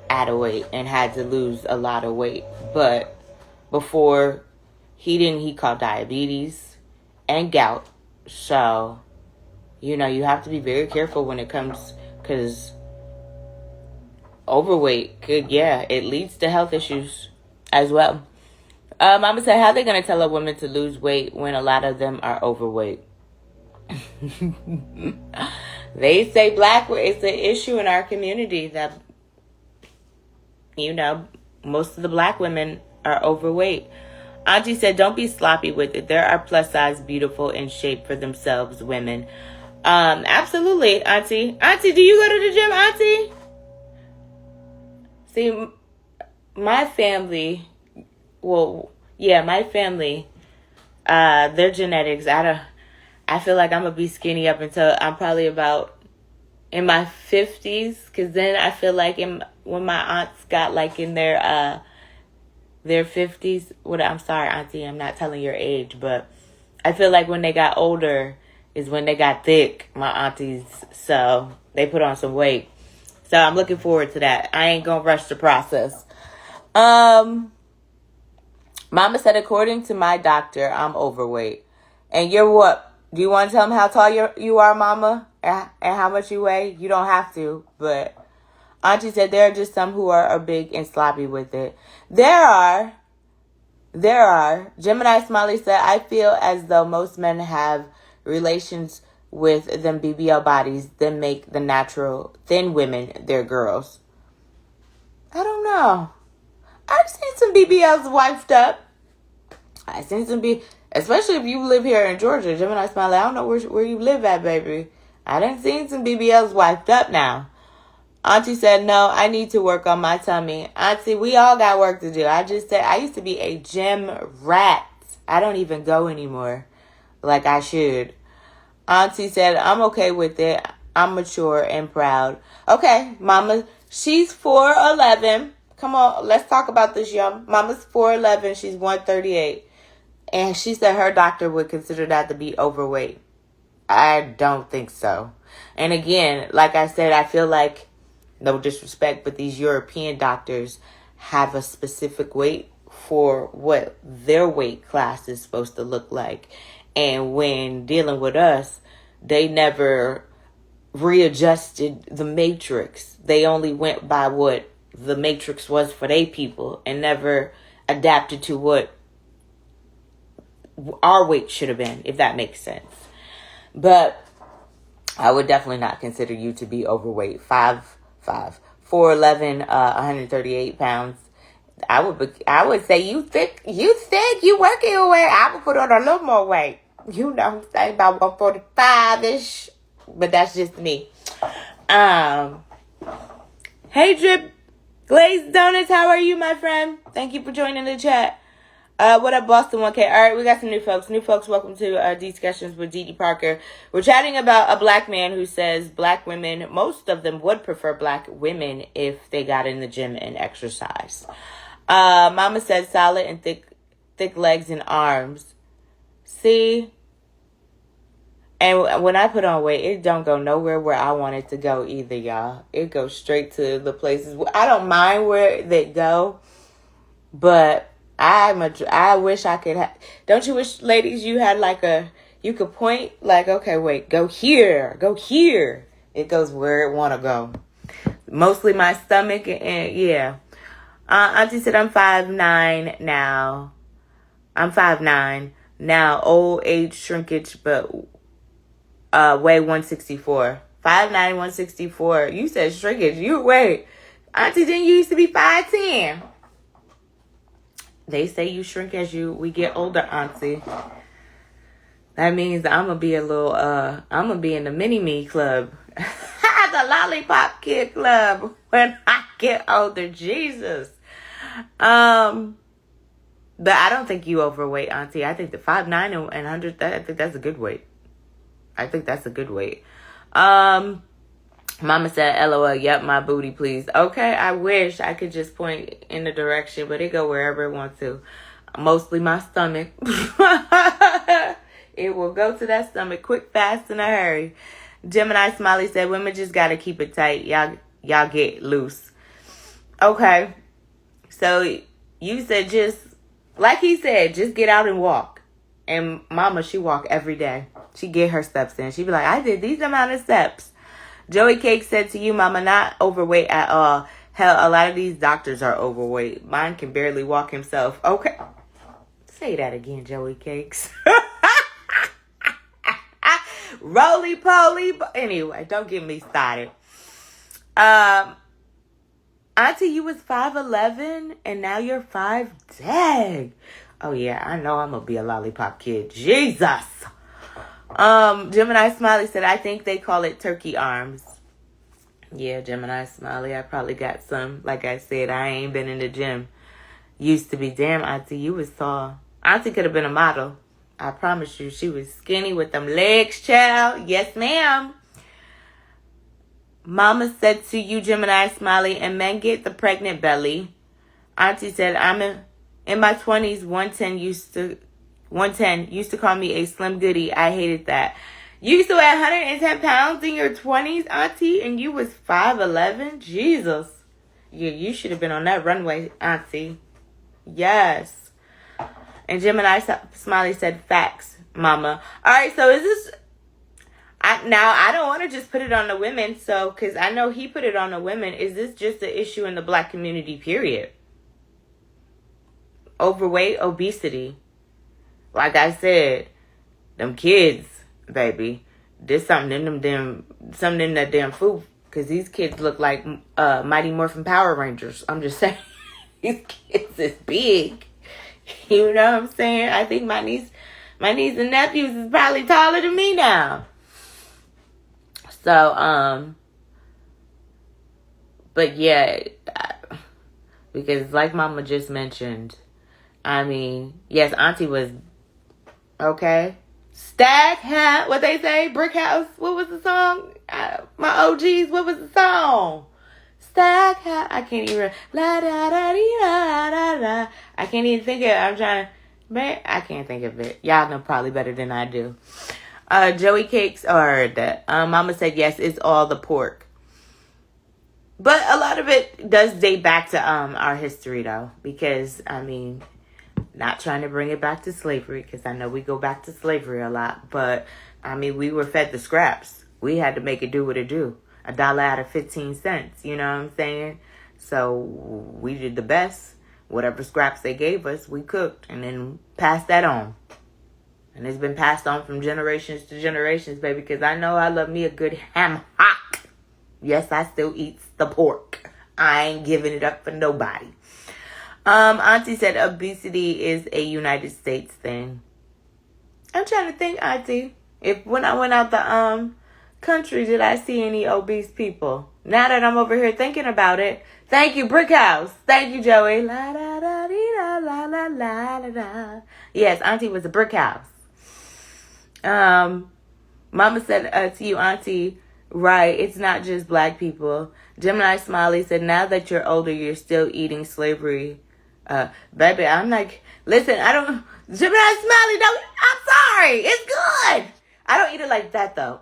Speaker 1: out of weight and had to lose a lot of weight. But before he caught diabetes and gout. So, you know, you have to be very careful when it comes, because overweight it leads to health issues as well. Mama said, how are they going to tell a woman to lose weight when a lot of them are overweight? They say it's an issue in our community that, you know, most of the black women are overweight. Auntie said, don't be sloppy with it. There are plus size, beautiful, in shape for themselves women. Absolutely, Auntie. Auntie, do you go to the gym, Auntie? See, my family, their genetics, I feel like I'm going to be skinny up until I'm probably about in my 50s. Because then I feel like when my aunts got like in their 50s. I'm sorry, Auntie, I'm not telling your age. But I feel like when they got older is when they got thick, my aunties. So they put on some weight. So I'm looking forward to that. I ain't going to rush the process. Mama said, according to my doctor, I'm overweight. And you're what? Do you want to tell them how tall you are, Mama? And how much you weigh? You don't have to. But Auntie said there are just some who are big and sloppy with it. There are. Gemini Smiley said, I feel as though most men have relations with them BBL bodies then make the natural thin women their girls. I don't know. I've seen some BBLs wiped up. I've seen some especially if you live here in Georgia. Gemini Smiley, I don't know where you live at, baby. I done seen some BBLs wiped up now. Auntie said, no, I need to work on my tummy. Auntie, we all got work to do. I just said, I used to be a gym rat. I don't even go anymore like I should. Auntie said, I'm okay with it. I'm mature and proud. Okay, Mama, she's 4'11". Come on, let's talk about this, young. Mama's 4'11". She's 138. And she said her doctor would consider that to be overweight. I don't think so. And again, like I said, I feel like, no disrespect, but these European doctors have a specific weight for what their weight class is supposed to look like. And when dealing with us, they never readjusted the matrix. They only went by what the matrix was for their people and never adapted to what our weight should have been, if that makes sense. But I would definitely not consider you to be overweight. 5'5", 4'11", 138 pounds. I would say you thick, you working your way. I would put on a little more weight. You know what I'm saying? About 145-ish. But that's just me. Hey, Drip Glazed Donuts, how are you, my friend? Thank you for joining the chat. What up, Boston 1K? All right, we got some new folks. New folks, welcome to Discussions with Dee Dee Parker. We're chatting about a black man who says black women, most of them would prefer black women if they got in the gym and exercise. Mama said solid and thick legs and arms. See? And when I put on weight, it don't go nowhere where I want it to go either, y'all. It goes straight to the places. I don't mind where they go, but I wish I could don't you wish, ladies, you had like you could point like, okay, wait, go here. It goes where it want to go. Mostly my stomach and yeah. Auntie said I'm 5'9" now. I'm 5'9" now. Old age shrinkage, but weigh 164. 5'9", 164. You said shrinkage. Wait. Auntie, didn't you used to be 5'10"? They say you shrink as we get older, Auntie. That means I'm going to be I'm going to be in the mini-me club. The lollipop kid club when I get older. Jesus. But I don't think you overweight, Auntie. I think the 5'9" and 100, I think that's a good weight. Mama said, LOL, yep, my booty, please. Okay, I wish I could just point in the direction, but it go wherever it wants to. Mostly my stomach. It will go to that stomach quick, fast, in a hurry. Gemini Smiley said, women just got to keep it tight. Y'all get loose. Okay. So you said just, like he said, just get out and walk. And Mama, she walk every day. She get her steps in. She be like, I did these amount of steps. Joey Cake said to you, Mama, not overweight at all. Hell, a lot of these doctors are overweight. Mine can barely walk himself. Okay. Say that again, Joey Cakes. Roly poly. Anyway, don't get me started. Auntie, you was 5'11" and now you're 5'. Dang. Oh yeah, I know I'm gonna be a lollipop kid. Jesus. Gemini Smiley said, I think they call it turkey arms. Yeah, Gemini Smiley, I probably got some. Like I said, I ain't been in the gym. Used to be. Damn, Auntie, you was tall. Auntie could have been a model. I promise you, she was skinny with them legs, child. Yes, ma'am. Mama said to you, Gemini Smiley, and men get the pregnant belly. Auntie said, I'm in my 20s, 110 used to call me a slim goodie. I hated that. You used to weigh 110 pounds in your 20s, Auntie, and you was 5'11"? Jesus. Yeah, you should have been on that runway, Auntie. Yes. And Gemini Smiley said, facts, Mama. All right, so is this... Now, I don't want to just put it on the women, so, because I know he put it on the women. Is this just an issue in the black community, period? Overweight, obesity. Like I said, them kids, baby. There's something in that damn food. Because these kids look like Mighty Morphin Power Rangers. I'm just saying. These kids is big. You know what I'm saying? I think my niece and nephews is probably taller than me now. So, but yeah, because like Mama just mentioned, I mean, yes, Auntie was, okay. Stack hat, what they say? Brick house, what was the song? My OGs, what was the song? Stack hat, I can't even, la da da dee da da da. I can't even think of it. I'm trying to, man, I can't think of it. Y'all know probably better than I do. Joey Cakes, or Mama said, yes, it's all the pork. But a lot of it does date back to our history, though. Because, I mean, not trying to bring it back to slavery, because I know we go back to slavery a lot. But, I mean, we were fed the scraps. We had to make it do what it do. $1 out of 15 cents, you know what I'm saying? So, we did the best. Whatever scraps they gave us, we cooked. And then passed that on. And it's been passed on from generations to generations, baby, because I know I love me a good ham hock. Yes, I still eat the pork. I ain't giving it up for nobody. Auntie said obesity is a United States thing. I'm trying to think, Auntie, if when I went out the country, did I see any obese people? Now that I'm over here thinking about it. Thank you, Brick House. Thank you, Joey. La da da dee da la la la la da. Yes, Auntie was a brick house. Mama said to you, Auntie, right, it's not just black people. Gemini Smiley said, now that you're older, you're still eating slavery. Baby, I'm like, listen, I don't, Gemini Smiley, don't, I'm sorry, it's good. I don't eat it like that, though.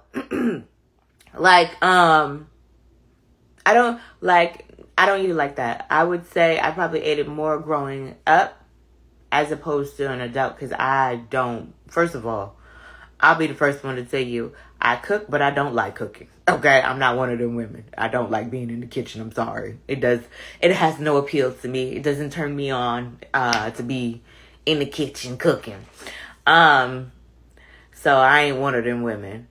Speaker 1: I don't eat it like that. I would say I probably ate it more growing up as opposed to an adult, because I don't, first of all, I'll be the first one to tell you, I cook, but I don't like cooking. Okay, I'm not one of them women. I don't like being in the kitchen. I'm sorry. It has no appeal to me. It doesn't turn me on to be in the kitchen cooking. So I ain't one of them women.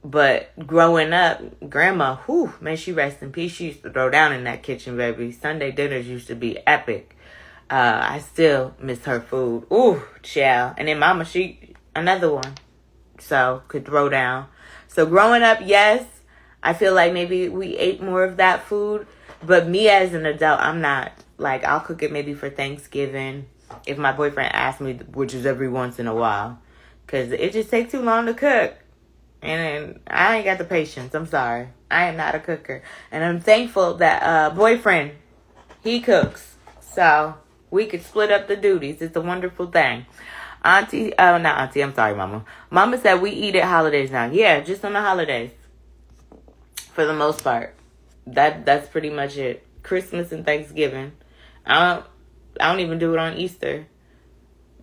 Speaker 1: But growing up, Grandma, man, she rest in peace. She used to throw down in that kitchen, baby. Sunday dinners used to be epic. I still miss her food. Ooh, child. And then Mama, another one. So could throw down. So growing up, yes, I feel like maybe we ate more of that food. But me as an adult, I'm not. Like, I'll cook it maybe for Thanksgiving if my boyfriend asks me, which is every once in a while. Because it just takes too long to cook. And I ain't got the patience. I'm sorry. I am not a cooker. And I'm thankful that boyfriend, he cooks. So we could split up the duties. It's a wonderful thing. Not Auntie, I'm sorry, Mama. Mama said we eat at holidays now. Yeah, just on the holidays. For the most part. That's pretty much it. Christmas and Thanksgiving. I don't even do it on Easter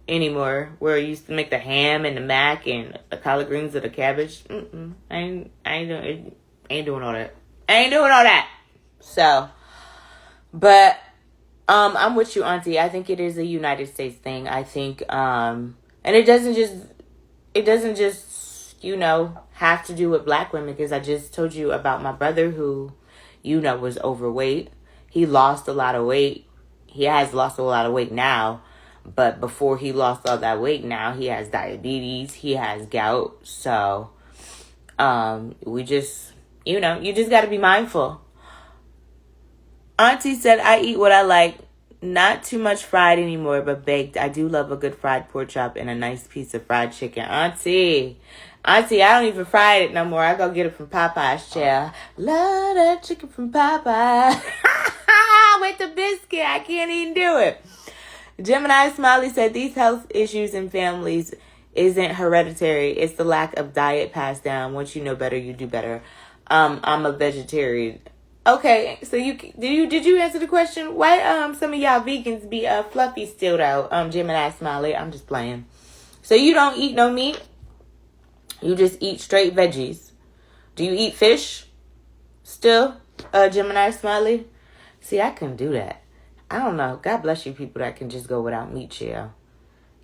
Speaker 1: anymore, where I used to make the ham and the mac and the collard greens or the cabbage. I ain't doing all that. I ain't doing all that. So, but I'm with you, Auntie. I think it is a United States thing. I think and it doesn't just have to do with black women, because I just told you about my brother who was overweight. He lost a lot of weight. He has lost a lot of weight now. But before he lost all that weight, now he has diabetes. He has gout. So, we just, you just got to be mindful. Auntie said, I eat what I like. Not too much fried anymore, but baked. I do love a good fried pork chop and a nice piece of fried chicken. Auntie, I don't even fry it no more. I go get it from Popeye's, child. Love that chicken from Popeye. With the biscuit. I can't even do it. Gemini Smiley said these health issues in families isn't hereditary. It's the lack of diet passed down. Once you know better, you do better. I'm a vegetarian. Okay, so did you answer the question? Why some of y'all vegans be fluffy still though? Gemini Smiley, I'm just playing. So you don't eat no meat? You just eat straight veggies. Do you eat fish still? Gemini Smiley? See, I couldn't do that. I don't know. God bless you people that can just go without meat, chill.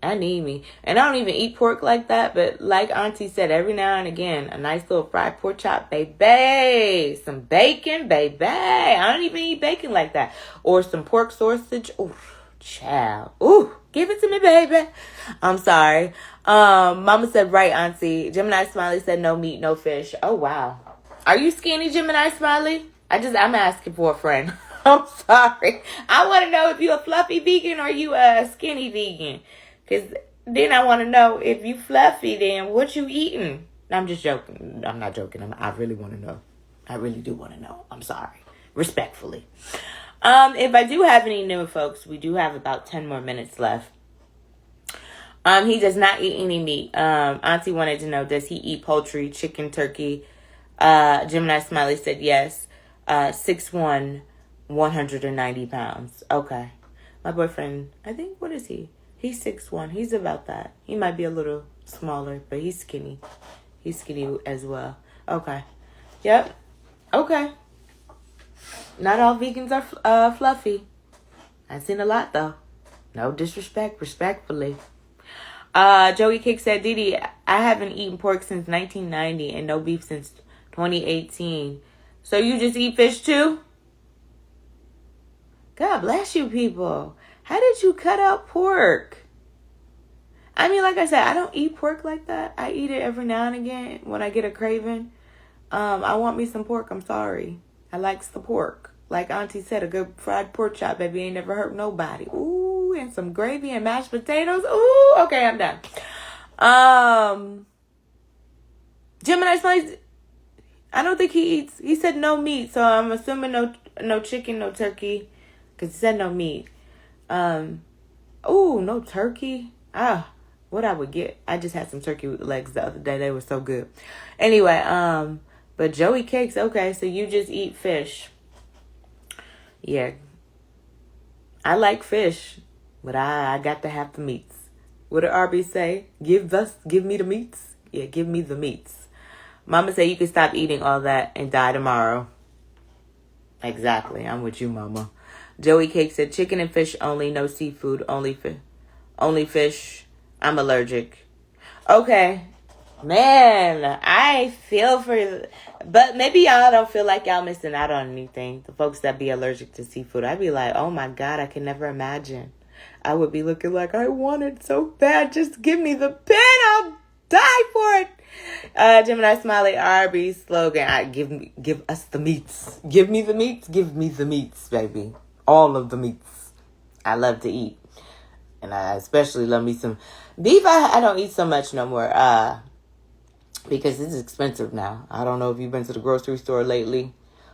Speaker 1: I need me. And I don't even eat pork like that. But like Auntie said, every now and again, a nice little fried pork chop, baby. Some bacon, baby. I don't even eat bacon like that. Or some pork sausage. Ooh, child. Ooh, give it to me, baby. I'm sorry. Mama said, right, Auntie. Gemini Smiley said, no meat, no fish. Oh, wow. Are you skinny, Gemini Smiley? I'm asking for a friend. I'm sorry. I want to know if you a fluffy vegan or you a skinny vegan. Because then I want to know if you fluffy, then what you eating? I'm just joking. I'm not joking. I really want to know. I really do want to know. I'm sorry. Respectfully. If I do have any new folks, we do have about 10 more minutes left. He does not eat any meat. Auntie wanted to know, does he eat poultry, chicken, turkey? Gemini Smiley said yes. 6'1", 190 pounds. Okay. My boyfriend, I think, what is he? He's 6'1". He's about that. He might be a little smaller, but he's skinny. He's skinny as well. Okay. Yep. Okay. Not all vegans are fluffy. I've seen a lot, though. No disrespect. Respectfully. Joey Kick said, Didi, I haven't eaten pork since 1990 and no beef since 2018. So you just eat fish, too? God bless you people. How did you cut out pork? I mean, like I said, I don't eat pork like that. I eat it every now and again when I get a craving. I want me some pork. I'm sorry. I likes the pork. Like Auntie said, a good fried pork chop, baby, ain't never hurt nobody. Ooh, and some gravy and mashed potatoes. Ooh, okay, I'm done. Gemini Smiles, I don't think he eats. He said no meat, so I'm assuming no chicken, no turkey, because he said no meat. Ooh, no turkey. What I would get. I just had some turkey legs the other day. They were so good. Anyway, but Joey Cakes, okay, so you just eat fish. Yeah. I like fish, but I got to have the meats. What did Arby say? Give me the meats? Yeah, give me the meats. Mama said you can stop eating all that and die tomorrow. Exactly. I'm with you, Mama. Joey Cake said chicken and fish only, no seafood, only fish. I'm allergic. Okay. Man, I feel for... But maybe y'all don't feel like y'all missing out on anything. The folks that be allergic to seafood. I'd be like, oh my God, I can never imagine. I would be looking like, I want it so bad. Just give me the pen. I'll die for it. Gemini Smiley Arby's slogan. Give us the meats. Give me the meats. Give me the meats, baby. All of the meats. I love to eat. And I especially love me some beef. I don't eat so much no more. Because it's expensive now. I don't know if you've been to the grocery store lately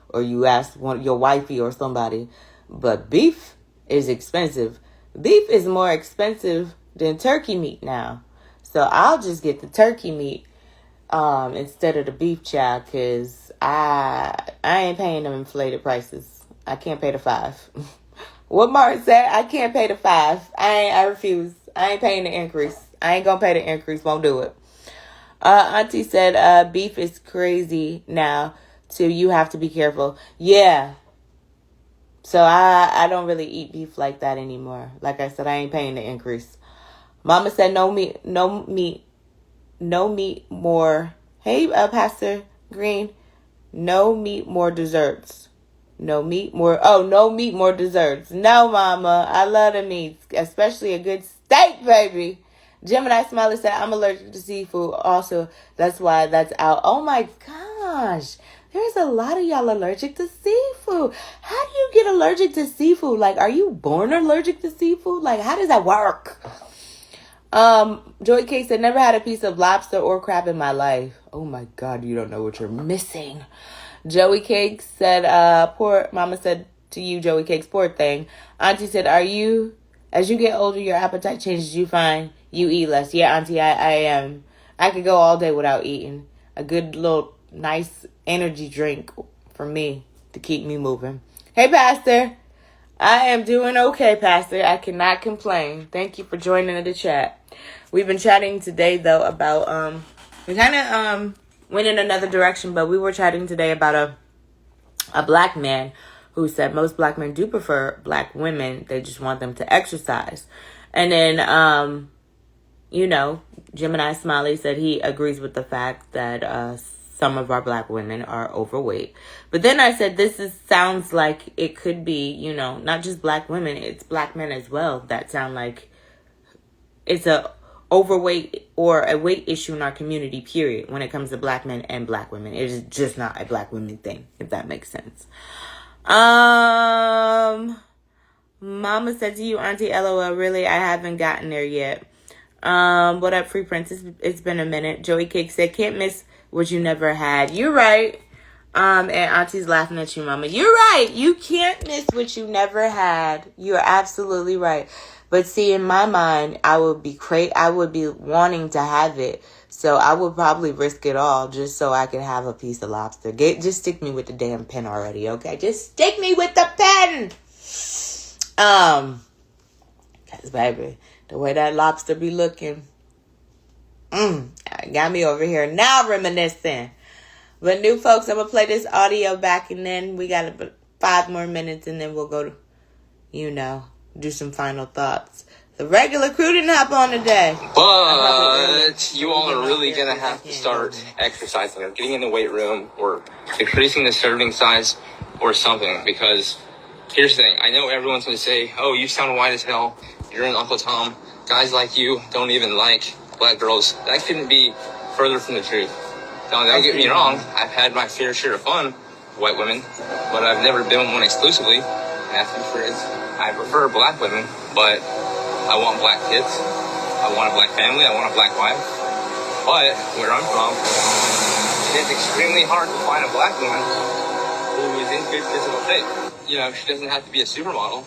Speaker 1: or you asked your wifey or somebody, but beef is expensive. Beef is more expensive than turkey meat now. So I'll just get the turkey meat instead of the beef chow, because I ain't paying them inflated prices. I can't pay the $5. What Martin said, I can't pay the $5. I refuse. I ain't paying the increase. I ain't gonna pay the increase. Won't do it. Auntie said, beef is crazy now, so you have to be careful. Yeah. So I don't really eat beef like that anymore. Like I said, I ain't paying the increase. Mama said no meat more. Hey, Pastor Green, no meat more desserts. No meat more desserts. No, Mama, I love the meats, especially a good steak, baby. Gemini Smiley said, I'm allergic to seafood. Also, that's why that's out. Oh my gosh. There's a lot of y'all allergic to seafood. How do you get allergic to seafood? Like, are you born allergic to seafood? Like, how does that work? Joy Cake said, never had a piece of lobster or crab in my life. Oh my God, you don't know what you're missing. Joey Cake said, poor Mama said to you, Joey Cake's poor thing. Auntie said, as you get older, your appetite changes. You find you eat less. Yeah, Auntie, I am. I could go all day without eating. A good little nice energy drink for me to keep me moving. Hey, Pastor. I am doing okay, Pastor. I cannot complain. Thank you for joining the chat. We've been chatting today, though, about, we kind of went in another direction, but we were chatting today about a black man who said most black men do prefer black women. They just want them to exercise. And then, Gemini Smiley said he agrees with the fact that some of our black women are overweight. But then I said sounds like it could be, not just black women, it's black men as well that sound like it's a overweight or a weight issue in our community, period, when it comes to black men and black women. It is just not a black women thing, if that makes sense. Mama said to you, Auntie LOL, really, I haven't gotten there yet. What up, Free Princess? It's been a minute. Joey Cake said, can't miss what you never had. You're right. And Auntie's laughing at you, Mama. You're right. You can't miss what you never had. You're absolutely right. But see, in my mind, I would be wanting to have it. So I would probably risk it all just so I could have a piece of lobster. Just stick me with the damn pen already, okay? Just stick me with the pen. Cause baby, the way that lobster be looking, got me over here now reminiscing. But new folks, I'm gonna play this audio back, and then we got 5 more minutes, and then we'll go to, do some final thoughts. The regular crew didn't hop on today.
Speaker 2: But you all are really going to have to start exercising or getting in the weight room or increasing the serving size or something. Because here's the thing. I know everyone's going to say, oh, you sound white as hell. You're an Uncle Tom. Guys like you don't even like black girls. That couldn't be further from the truth. Don't get me wrong. I've had my fair share of fun white women, but I've never been with one exclusively. And that's because I prefer black women, but I want black kids. I want a black family. I want a black wife. But where I'm from, it's extremely hard to find a black woman who is in good physical shape. You know, she doesn't have to be a supermodel.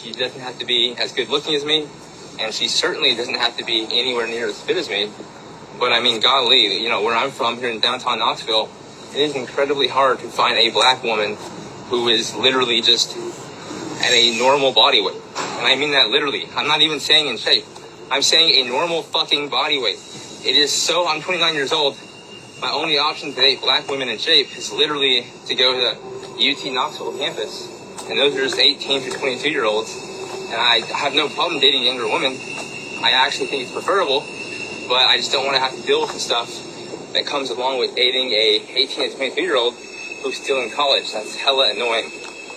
Speaker 2: She doesn't have to be as good looking as me. And she certainly doesn't have to be anywhere near as fit as me. But I mean, golly, you know, where I'm from here in downtown Knoxville, it is incredibly hard to find a black woman who is literally just at a normal body weight. And I mean that literally. I'm not even saying in shape. I'm saying a normal fucking body weight. It is so, I'm 29 years old. My only option to date black women in shape is literally to go to the UT Knoxville campus. And those are just 18 to 22 year olds. And I have no problem dating younger women. I actually think it's preferable, but I just don't want to have to deal with the stuff that comes along with dating a 18 to 22 year old who's still in college. That's hella annoying,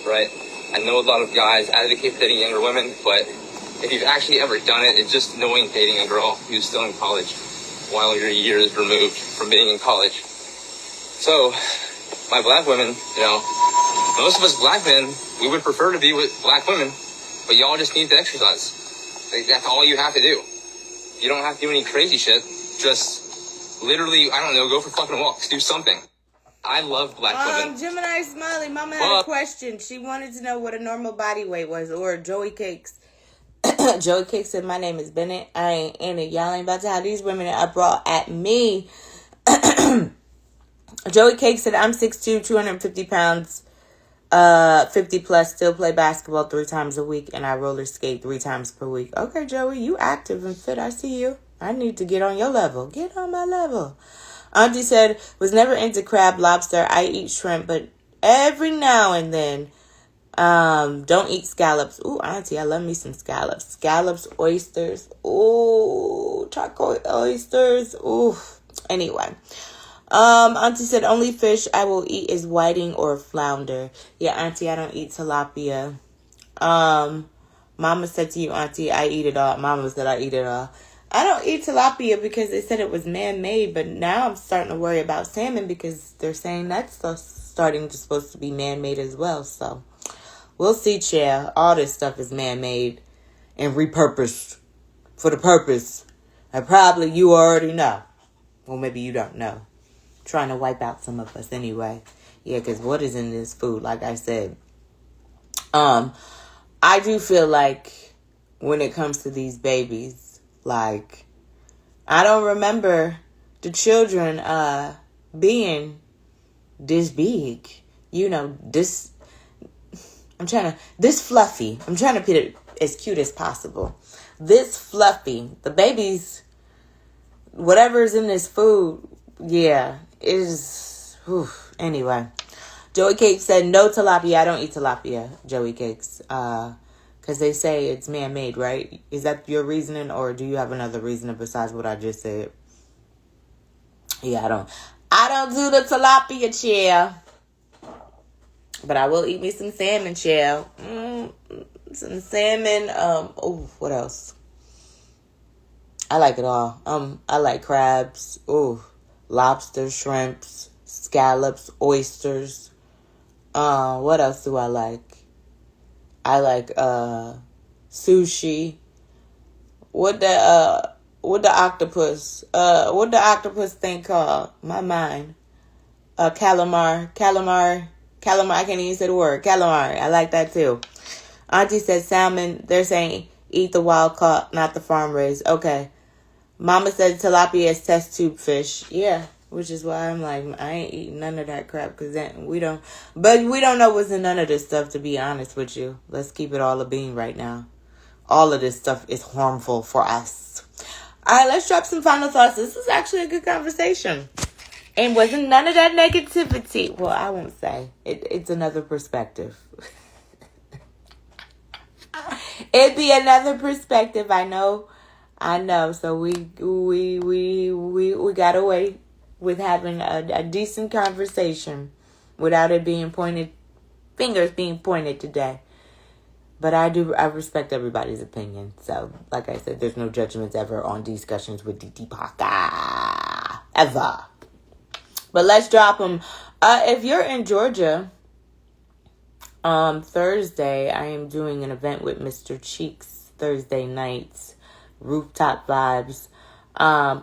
Speaker 2: right? I know a lot of guys advocate for dating younger women, but if you've actually ever done it, it's just annoying dating a girl who's still in college while you're years removed from being in college. So, my black women, you know, most of us black men, we would prefer to be with black women, but y'all just need to exercise. Like, that's all you have to do. You don't have to do any crazy shit. Just literally, I don't know, go for fucking walks. Do something. I love black women.
Speaker 1: Gemini Smiley, Mama had a question. She wanted to know what a normal body weight was, or Joey Cakes. Joey Cakes said, my name is Bennett. I ain't in it. Y'all ain't about to have these women uproar at me. Joey Cakes said, I'm 6'2", 250 pounds, 50 plus, still play basketball 3 times a week, and I roller skate 3 times per week. Okay, Joey, you active and fit. I see you. I need to get on your level. Get on my level. Auntie said, was never into crab, lobster. I eat shrimp, but every now and then, don't eat scallops. Ooh, Auntie, I love me some scallops. Scallops, oysters. Ooh, charcoal oysters. Ooh. Anyway. Auntie said, only fish I will eat is whiting or flounder. Yeah, Auntie, I don't eat tilapia. Mama said to you, Auntie, I eat it all. Mama said I eat it all. I don't eat tilapia because they said it was man-made, but now I'm starting to worry about salmon because they're saying that's supposed to be man-made as well. So we'll see, Chair. All this stuff is man-made and repurposed for the purpose that probably you already know. Well, maybe you don't know. Trying to wipe out some of us anyway. Yeah, because what is in this food, like I said. I do feel like when it comes to these babies, like, I don't remember the children being this big. You know, this fluffy. I'm trying to put it as cute as possible. This fluffy. The babies, whatever's in this food, yeah, is, anyway. Joey Cakes said, no tilapia. I don't eat tilapia, Joey Cakes. Because they say it's man-made, right? Is that your reasoning, or do you have another reason besides what I just said? Yeah, I don't do the tilapia, chair. But I will eat me some salmon, chair. Some salmon. What else? I like it all. I like crabs. Lobster, shrimps, scallops, oysters. What else do I like? I like sushi. What the octopus? What the octopus thing called? My mind. Calamar. I can't even say the word. Calamari. I like that too. Auntie said salmon. They're saying eat the wild caught, not the farm raised. Okay. Mama said tilapia is test tube fish. Yeah. Which is why I'm like, I ain't eating none of that crap. Because then we don't know what's in none of this stuff, to be honest with you. Let's keep it all a bean right now. All of this stuff is harmful for us. All right, let's drop some final thoughts. This is actually a good conversation. And wasn't none of that negativity. Well, I won't say. It's another perspective. It'd be another perspective, I know. So we got away with having a decent conversation without it being fingers being pointed today. But I respect everybody's opinion. So, like I said, there's no judgments ever on discussions with DT Parker. Ever. But let's drop them. If you're in Georgia, Thursday, I am doing an event with Mr. Cheeks Thursday nights, Rooftop Vibes.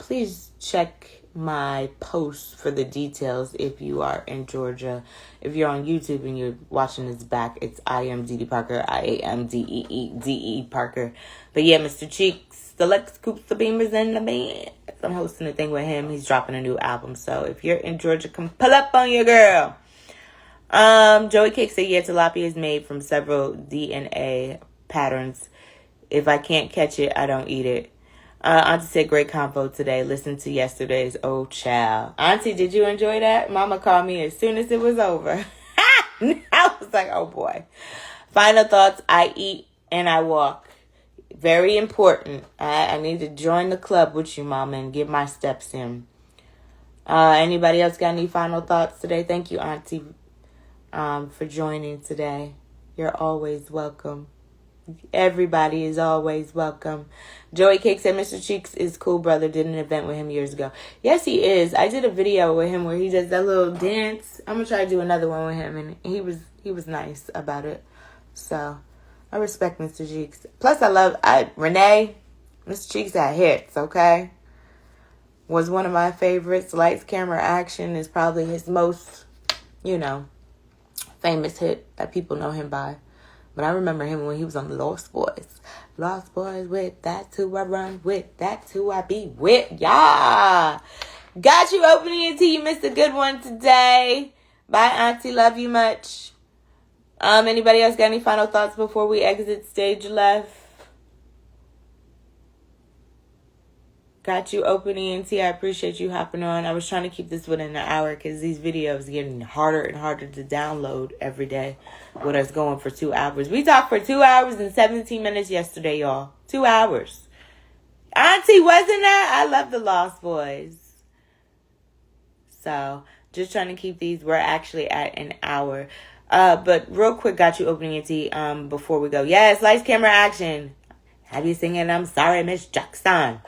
Speaker 1: Please check my post for the details if you are in Georgia. If you're on YouTube and you're watching this back, it's IamDeedee Parker, IamDeedee Parker. But yeah, Mr. Cheeks, the Lex Coops, the Beamers, and the band. I'm hosting a thing with him. He's dropping a new album. So if you're in Georgia, come pull up on your girl. Joey Cake said, yeah, tilapia is made from several DNA patterns. If I can't catch it, I don't eat it. Auntie said, great combo today. Listen to yesterday's Oh Child. Auntie, did you enjoy that? Mama called me as soon as it was over. I was like, oh boy. Final thoughts, I eat and I walk. Very important. I need to join the club with you, Mama, and get my steps in. Anybody else got any final thoughts today? Thank you, Auntie, for joining today. You're always welcome. Everybody is always welcome. Joey Cake said Mr. Cheeks is cool, brother. Did an event with him years ago. Yes, he is. I did a video with him where he does that little dance. I'm gonna try to do another one with him, and he was nice about it. So I respect Mr. Cheeks. Plus, Renee. Mr. Cheeks had hits. Okay, was one of my favorites. Lights, Camera, Action is probably his most, famous hit that people know him by. But I remember him when he was on the Lost Boys. Lost Boys with, that's who I run with, that's who I be with. Yeah. Got you opening your tea. You missed a good one today. Bye, Auntie. Love you much. Anybody else got any final thoughts before we exit stage left? Got you opening your tea. I appreciate you hopping on. I was trying to keep this within an hour because these videos are getting harder and harder to download every day with us going for 2 hours. We talked for 2 hours and 17 minutes yesterday, y'all. 2 hours. Auntie, wasn't that? I love the Lost Boys. So, just trying to keep these. We're actually at an hour. But real quick, got you opening your tea before we go. Yes, Lights, Camera, Action. Have you singing I'm Sorry, Miss Jackson?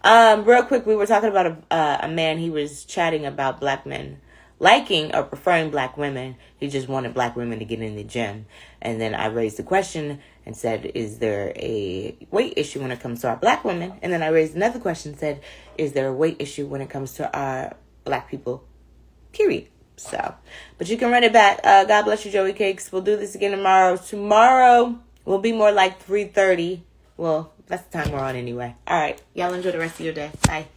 Speaker 1: Real quick, we were talking about a man. He was chatting about black men liking or preferring black women. He just wanted black women to get in the gym. And then I raised the question and said, is there a weight issue when it comes to our black women? And then I raised another question and said, is there a weight issue when it comes to our black people? Period. So, but you can run it back. God bless you, Joey Cakes. We'll do this again tomorrow. Tomorrow will be more like 3:30. Well, that's the time we're on anyway. All right. Y'all enjoy the rest of your day. Bye.